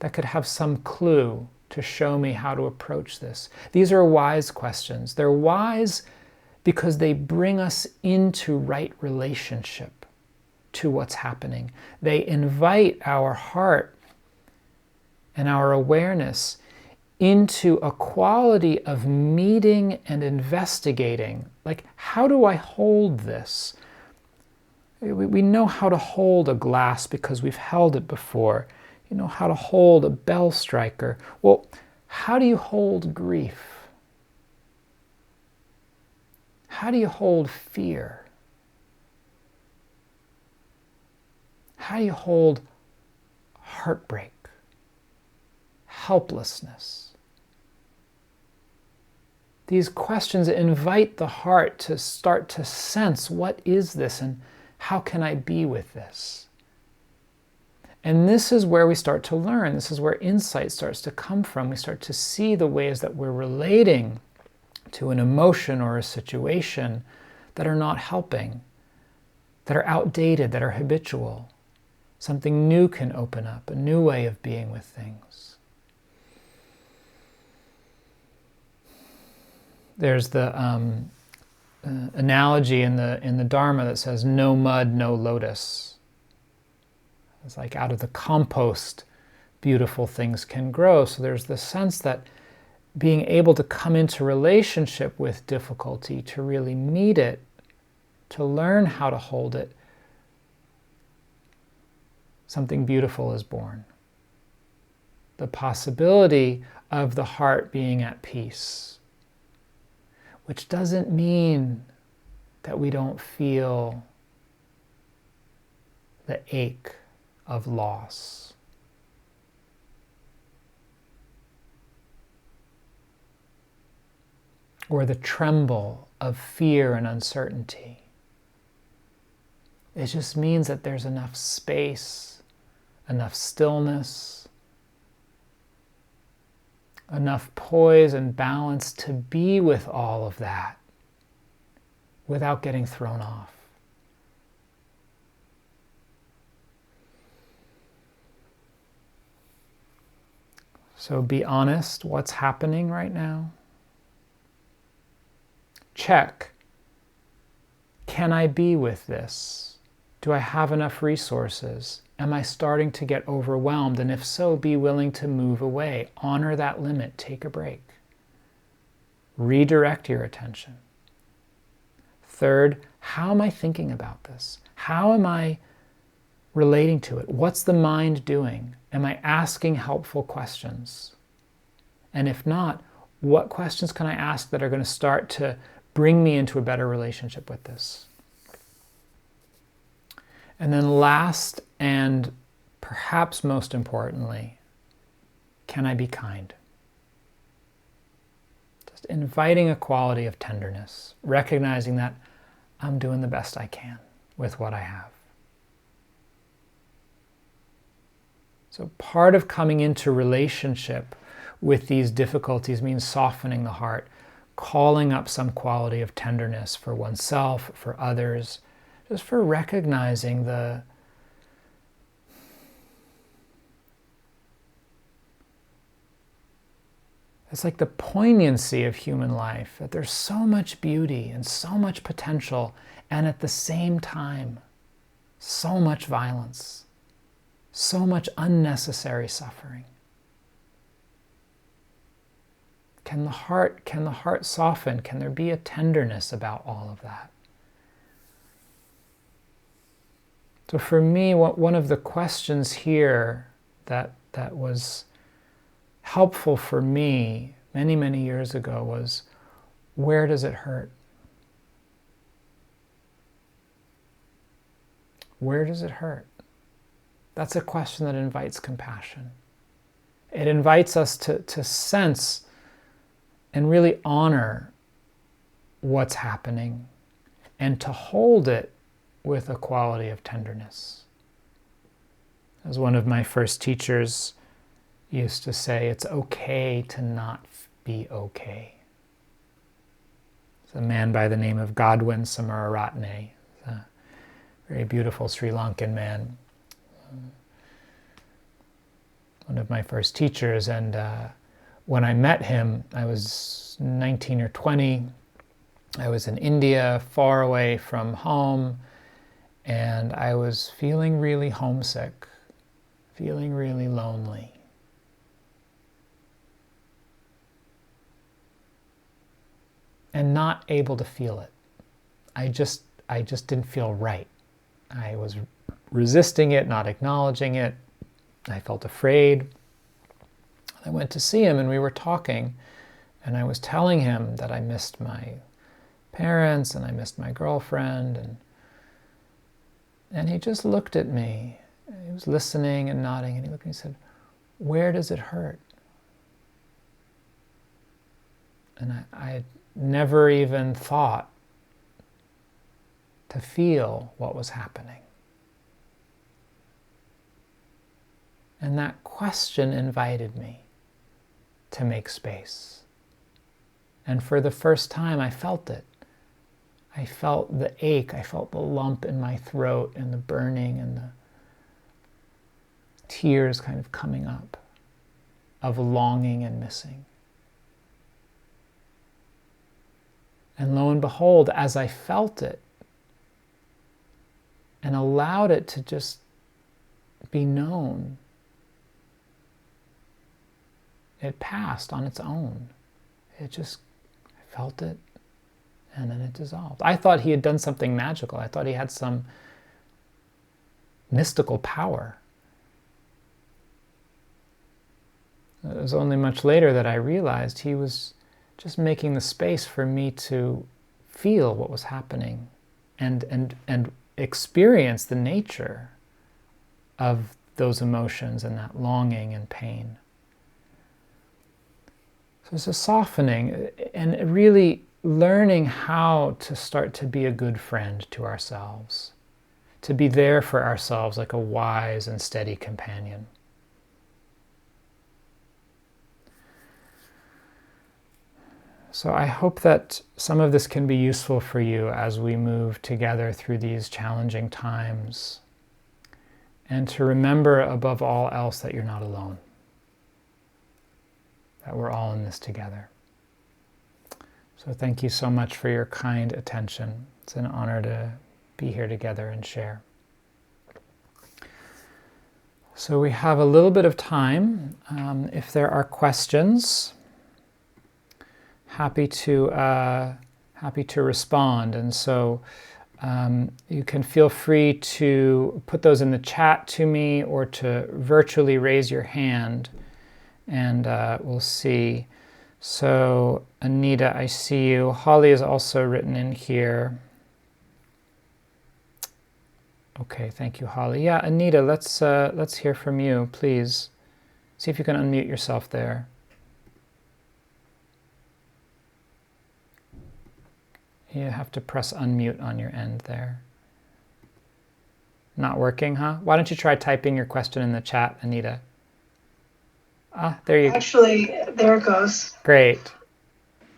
that could have some clue to show me how to approach this? These are wise questions. They're wise because they bring us into right relationship to what's happening. They invite our heart and our awareness into a quality of meeting and investigating. Like, how do I hold this? We know how to hold a glass because we've held it before. You know how to hold a bell striker. Well, how do you hold grief? How do you hold fear? How do you hold heartbreak, helplessness? These questions invite the heart to start to sense, what is this and how can I be with this? And this is where we start to learn. This is where insight starts to come from. We start to see the ways that we're relating to an emotion or a situation that are not helping, that are outdated, that are habitual. Something new can open up, a new way of being with things. There's the analogy in the Dharma that says, no mud, no lotus. It's like out of the compost, beautiful things can grow. So there's the sense that being able to come into relationship with difficulty, to really meet it, to learn how to hold it, something beautiful is born. The possibility of the heart being at peace, which doesn't mean that we don't feel the ache of loss. Or the tremble of fear and uncertainty. It just means that there's enough space, enough stillness, enough poise and balance to be with all of that without getting thrown off. So be honest, what's happening right now? Check, can I be with this? Do I have enough resources? Am I starting to get overwhelmed? And if so, be willing to move away. Honor that limit. Take a break. Redirect your attention. Third, how am I thinking about this? How am I relating to it? What's the mind doing? Am I asking helpful questions? And if not, what questions can I ask that are going to start to bring me into a better relationship with this? And then last, and perhaps most importantly, can I be kind? Just inviting a quality of tenderness, recognizing that I'm doing the best I can with what I have. So part of coming into relationship with these difficulties means softening the heart, calling up some quality of tenderness for oneself, for others, just for recognizing it's like the poignancy of human life, that there's so much beauty and so much potential, and at the same time, so much violence, so much unnecessary suffering. Can the heart soften? Can there be a tenderness about all of that? So for me, one of the questions here that was helpful for me many, many years ago was, where does it hurt? Where does it hurt? That's a question that invites compassion. It invites us to sense and really honor what's happening and to hold it with a quality of tenderness. As one of my first teachers used to say, it's okay to not be okay. It's a man by the name of Godwin Samararatne, a very beautiful Sri Lankan man, one of my first teachers. And when I met him, I was 19 or 20. I was in India, far away from home, and I was feeling really homesick, feeling really lonely. And not able to feel it. I just didn't feel right. I was resisting it, not acknowledging it. I felt afraid. I went to see him and we were talking, and I was telling him that I missed my parents and I missed my girlfriend, and he just looked at me. He was listening and nodding, and he looked at me and said, "Where does it hurt?" And I had never even thought to feel what was happening. And that question invited me to make space. And for the first time, I felt it. I felt the ache, I felt the lump in my throat and the burning and the tears kind of coming up of longing and missing. And lo and behold, as I felt it and allowed it to just be known, it passed on its own. I felt it, and then it dissolved. I thought he had done something magical. I thought he had some mystical power. It was only much later that I realized he was just making the space for me to feel what was happening and experience the nature of those emotions and that longing and pain. So it's a softening and really learning how to start to be a good friend to ourselves, to be there for ourselves like a wise and steady companion. So I hope that some of this can be useful for you as we move together through these challenging times, and to remember above all else that you're not alone, that we're all in this together. So thank you so much for your kind attention. It's an honor to be here together and share. So we have a little bit of time. If there are questions, happy to respond. And so you can feel free to put those in the chat to me or to virtually raise your hand, and we'll see. So Anita, I see you. Holly is also written in here. Okay, thank you, Holly. Yeah, Anita, let's hear from you, please. See if you can unmute yourself there. You have to press unmute on your end there. Not working, huh? Why don't you try typing your question in the chat, Anita? There you go. Actually, there it goes. Great.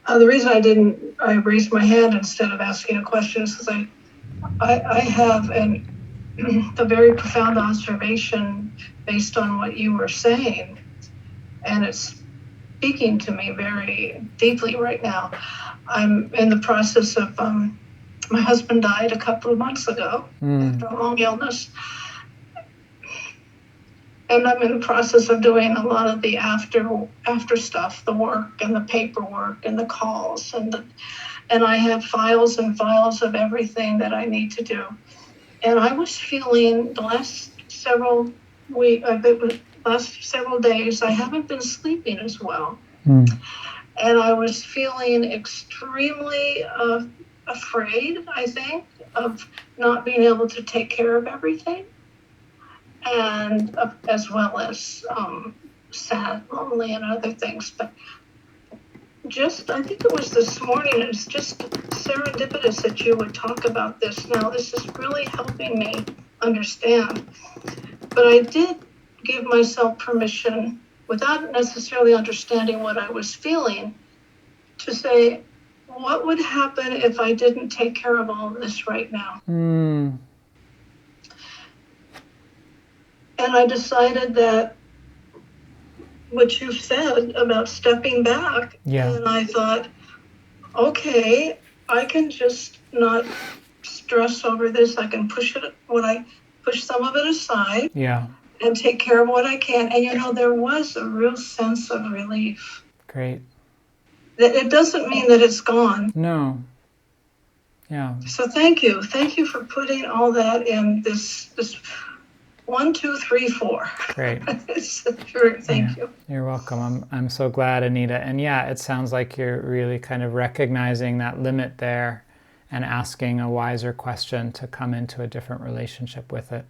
The reason I raised my hand instead of asking a question is because I have a very profound observation based on what you were saying, and it's speaking to me very deeply right now. I'm in the process of, my husband died a couple of months ago after a long illness. And I'm in the process of doing a lot of the after stuff, the work and the paperwork and the calls, and I have files and files of everything that I need to do. And I was feeling the last several days, I haven't been sleeping as well. And I was feeling extremely afraid, I think, of not being able to take care of everything. And as well as sad, lonely, and other things. But I think it was this morning, it's just serendipitous that you would talk about this now. This is really helping me understand. But I did give myself permission, without necessarily understanding what I was feeling, to say, what would happen if I didn't take care of all of this right now? Mm. And I decided that what you said about stepping back, and I thought, okay, I can just not stress over this. I can push some of it aside, and take care of what I can. And there was a real sense of relief. Great. That it doesn't mean that it's gone. No. Yeah. So thank you for putting all that in this 1, 2, 3, 4. Great. Thank you. You're welcome. I'm so glad, Anita. And yeah, it sounds like you're really kind of recognizing that limit there and asking a wiser question to come into a different relationship with it.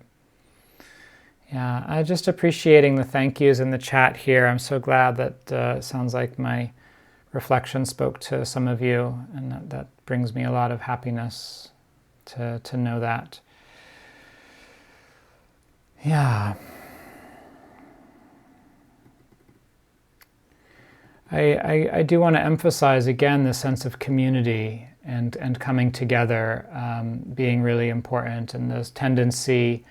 Yeah, I'm just appreciating the thank yous in the chat here. I'm so glad that it sounds like my reflection spoke to some of you, and that brings me a lot of happiness to know that. Yeah. I do want to emphasize again the sense of community and coming together being really important, and this tendency,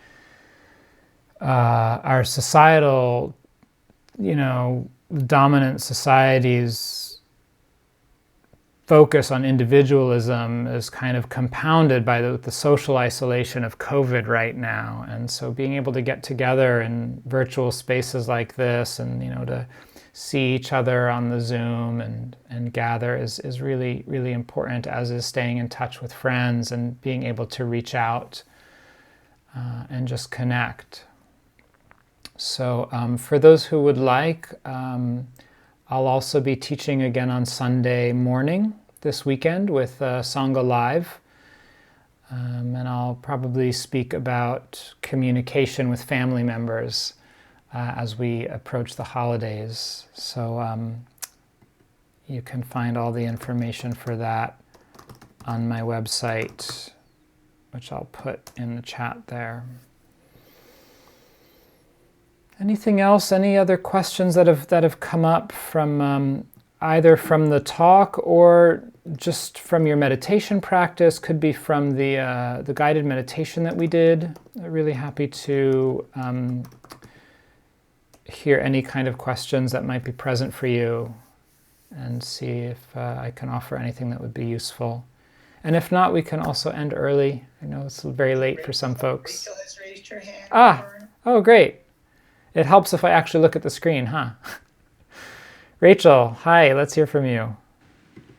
our societal, dominant societies focus on individualism is kind of compounded by the social isolation of COVID right now. And so being able to get together in virtual spaces like this and, to see each other on the Zoom and gather is really, really important, as is staying in touch with friends and being able to reach out and just connect. So for those who would like, I'll also be teaching again on Sunday morning this weekend with Sangha Live. And I'll probably speak about communication with family members as we approach the holidays. So you can find all the information for that on my website, which I'll put in the chat there. Anything else? Any other questions that have come up from either from the talk or just from your meditation practice? Could be from the guided meditation that we did. I'm really happy to hear any kind of questions that might be present for you, and see if I can offer anything that would be useful. And if not, we can also end early. I know it's very late for some folks. Rachel has raised her hand. Oh, great. It helps if I actually look at the screen, huh? Rachel, hi, let's hear from you.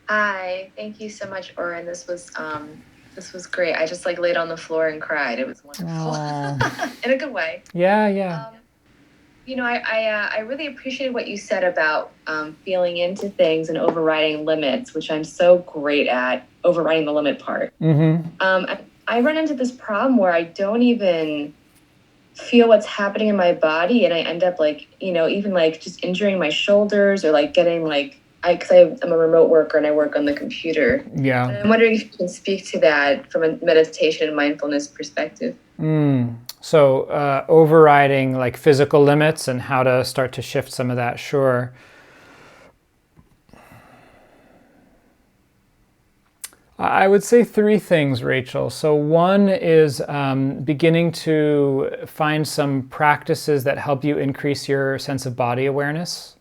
Hi, thank you so much, Oren. This was great. I just laid on the floor and cried. It was wonderful. In a good way. Yeah. I really appreciated what you said about feeling into things and overriding limits, which I'm so great at, overriding the limit part. Mm-hmm. I run into this problem where I don't even feel what's happening in my body, and I end up even just injuring my shoulders, or getting because I'm a remote worker and I work on the computer. Yeah. And I'm wondering if you can speak to that from a meditation and mindfulness perspective. So overriding physical limits and how to start to shift some of that, sure. I would say 3 things, Rachel. So one is beginning to find some practices that help you increase your sense of body awareness.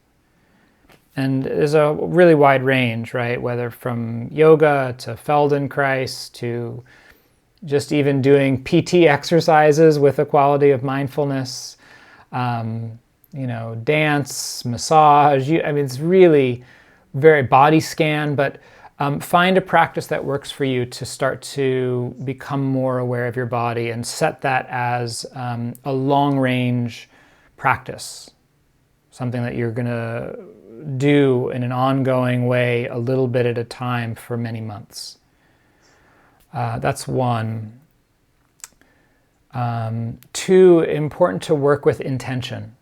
And there's a really wide range, right? Whether from yoga to Feldenkrais to just even doing PT exercises with a quality of mindfulness, dance, massage. It's really very body scan, but find a practice that works for you to start to become more aware of your body, and set that as a long-range practice, something that you're going to do in an ongoing way, a little bit at a time for many months. That's one. 2, important to work with intention.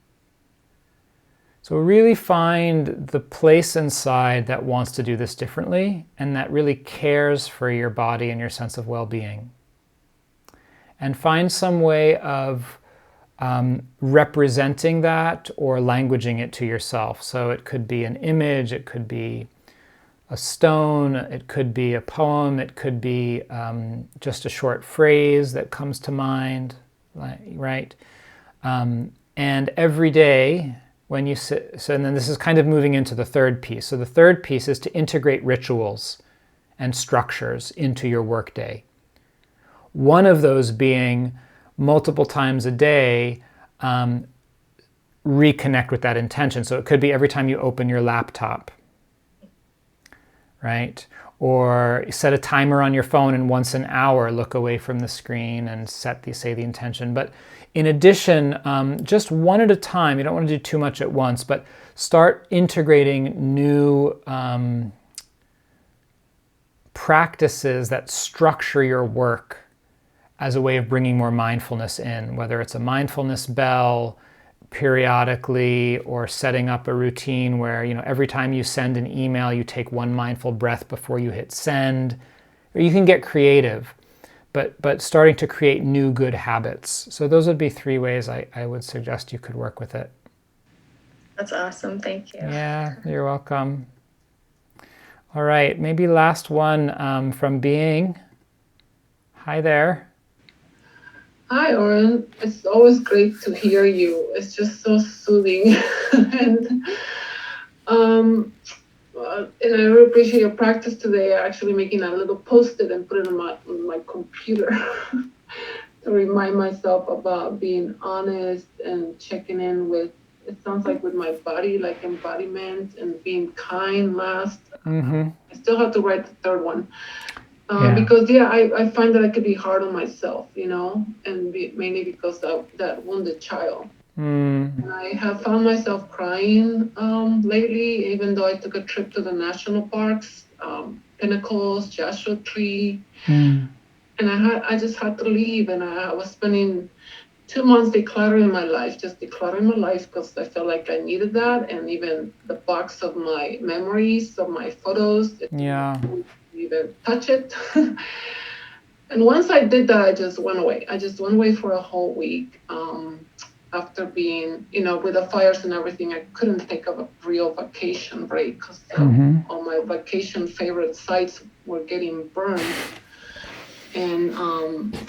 So really find the place inside that wants to do this differently and that really cares for your body and your sense of well-being. And find some way of representing that or languaging it to yourself. So it could be an image, it could be a stone, it could be a poem, it could be just a short phrase that comes to mind, right? And every day when you sit, so and then this is kind of moving into the third piece. So the third piece is to integrate rituals and structures into your workday. One of those being multiple times a day, reconnect with that intention. So it could be every time you open your laptop, right? Or set a timer on your phone and once an hour look away from the screen and say the intention. But in addition, just one at a time, you don't want to do too much at once, but start integrating new practices that structure your work as a way of bringing more mindfulness in, whether it's a mindfulness bell periodically or setting up a routine where, every time you send an email, you take one mindful breath before you hit send. Or you can get creative, but starting to create new good habits. So those would be 3 ways I would suggest you could work with it. That's awesome. Thank you. Yeah, you're welcome. All right, maybe last one from Being. Hi there. Hi, Oren. It's always great to hear you. It's just so soothing. and and I really appreciate your practice today, actually making a little post-it and put it on my computer to remind myself about being honest and checking in with, it sounds like with my body, like embodiment and being kind last. Mm-hmm. I still have to write the third one. Because I find that I could be hard on myself, and mainly because of that wounded child. And I have found myself crying lately, even though I took a trip to the national parks, Pinnacles, Joshua Tree, and I just had to leave, and I was spending 2 months decluttering my life, because I felt like I needed that, and even the box of my memories, of my photos. Even touch it. And once I did that, I just went away. For a whole week. After being, with the fires and everything, I couldn't take a real vacation break because all my vacation favorite sites were getting burned. And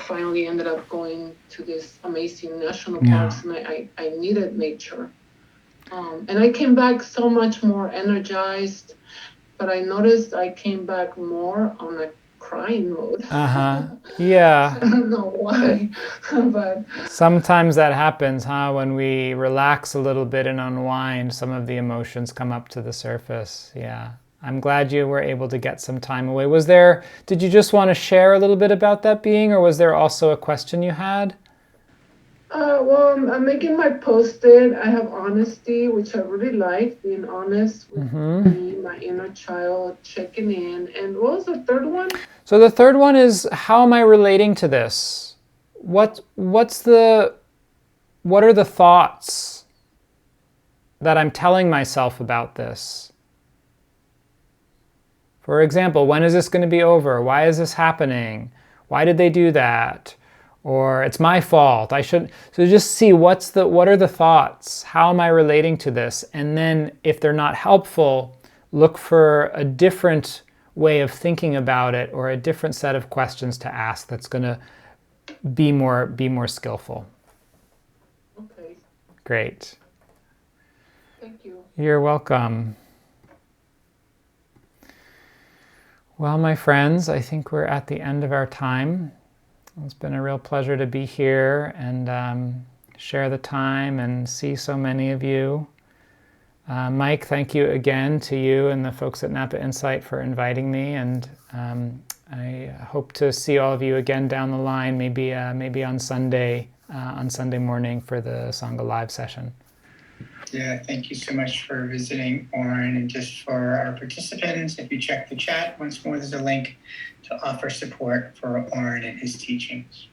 finally ended up going to this amazing national parks, and I needed nature. And I came back so much more energized. But I noticed I came back more on a crying mode. Yeah. I don't know why, but sometimes that happens, when we relax a little bit and unwind, some of the emotions come up to the surface. Yeah. I'm glad you were able to get some time away. Did you just want to share a little bit about that Being, or was there also a question you had? Well, I'm making my post-it. I have honesty, which I really like, being honest with me, my inner child, checking in. And what was the third one? So the third one is, how am I relating to this? What are the thoughts that I'm telling myself about this? For example, when is this going to be over? Why is this happening? Why did they do that? Or it's my fault. So just see what are the thoughts? How am I relating to this? And then if they're not helpful, look for a different way of thinking about it or a different set of questions to ask that's going to be more skillful. Okay. Great. Thank you. You're welcome. Well, my friends, I think we're at the end of our time. It's been a real pleasure to be here and share the time and see so many of you. Mike, thank you again to you and the folks at Napa Insight for inviting me, and I hope to see all of you again down the line, maybe on Sunday morning for the Sangha Live session. Yeah, thank you so much for visiting, Oren. And just for our participants, if you check the chat, once more, there's a link to offer support for Oren and his teachings.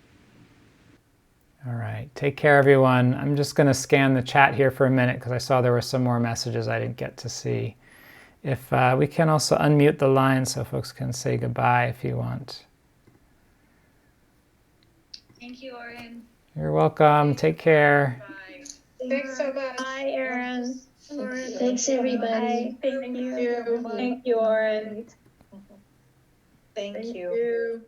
All right. Take care, everyone. I'm just going to scan the chat here for a minute because I saw there were some more messages I didn't get to see. If we can also unmute the line so folks can say goodbye if you want. Thank you, Oren. You're welcome. Take care. Bye. Thanks so much. Bye, Aaron. Thanks, everybody. Thank you. Thank you. Thank you, Oren. Thank you. You.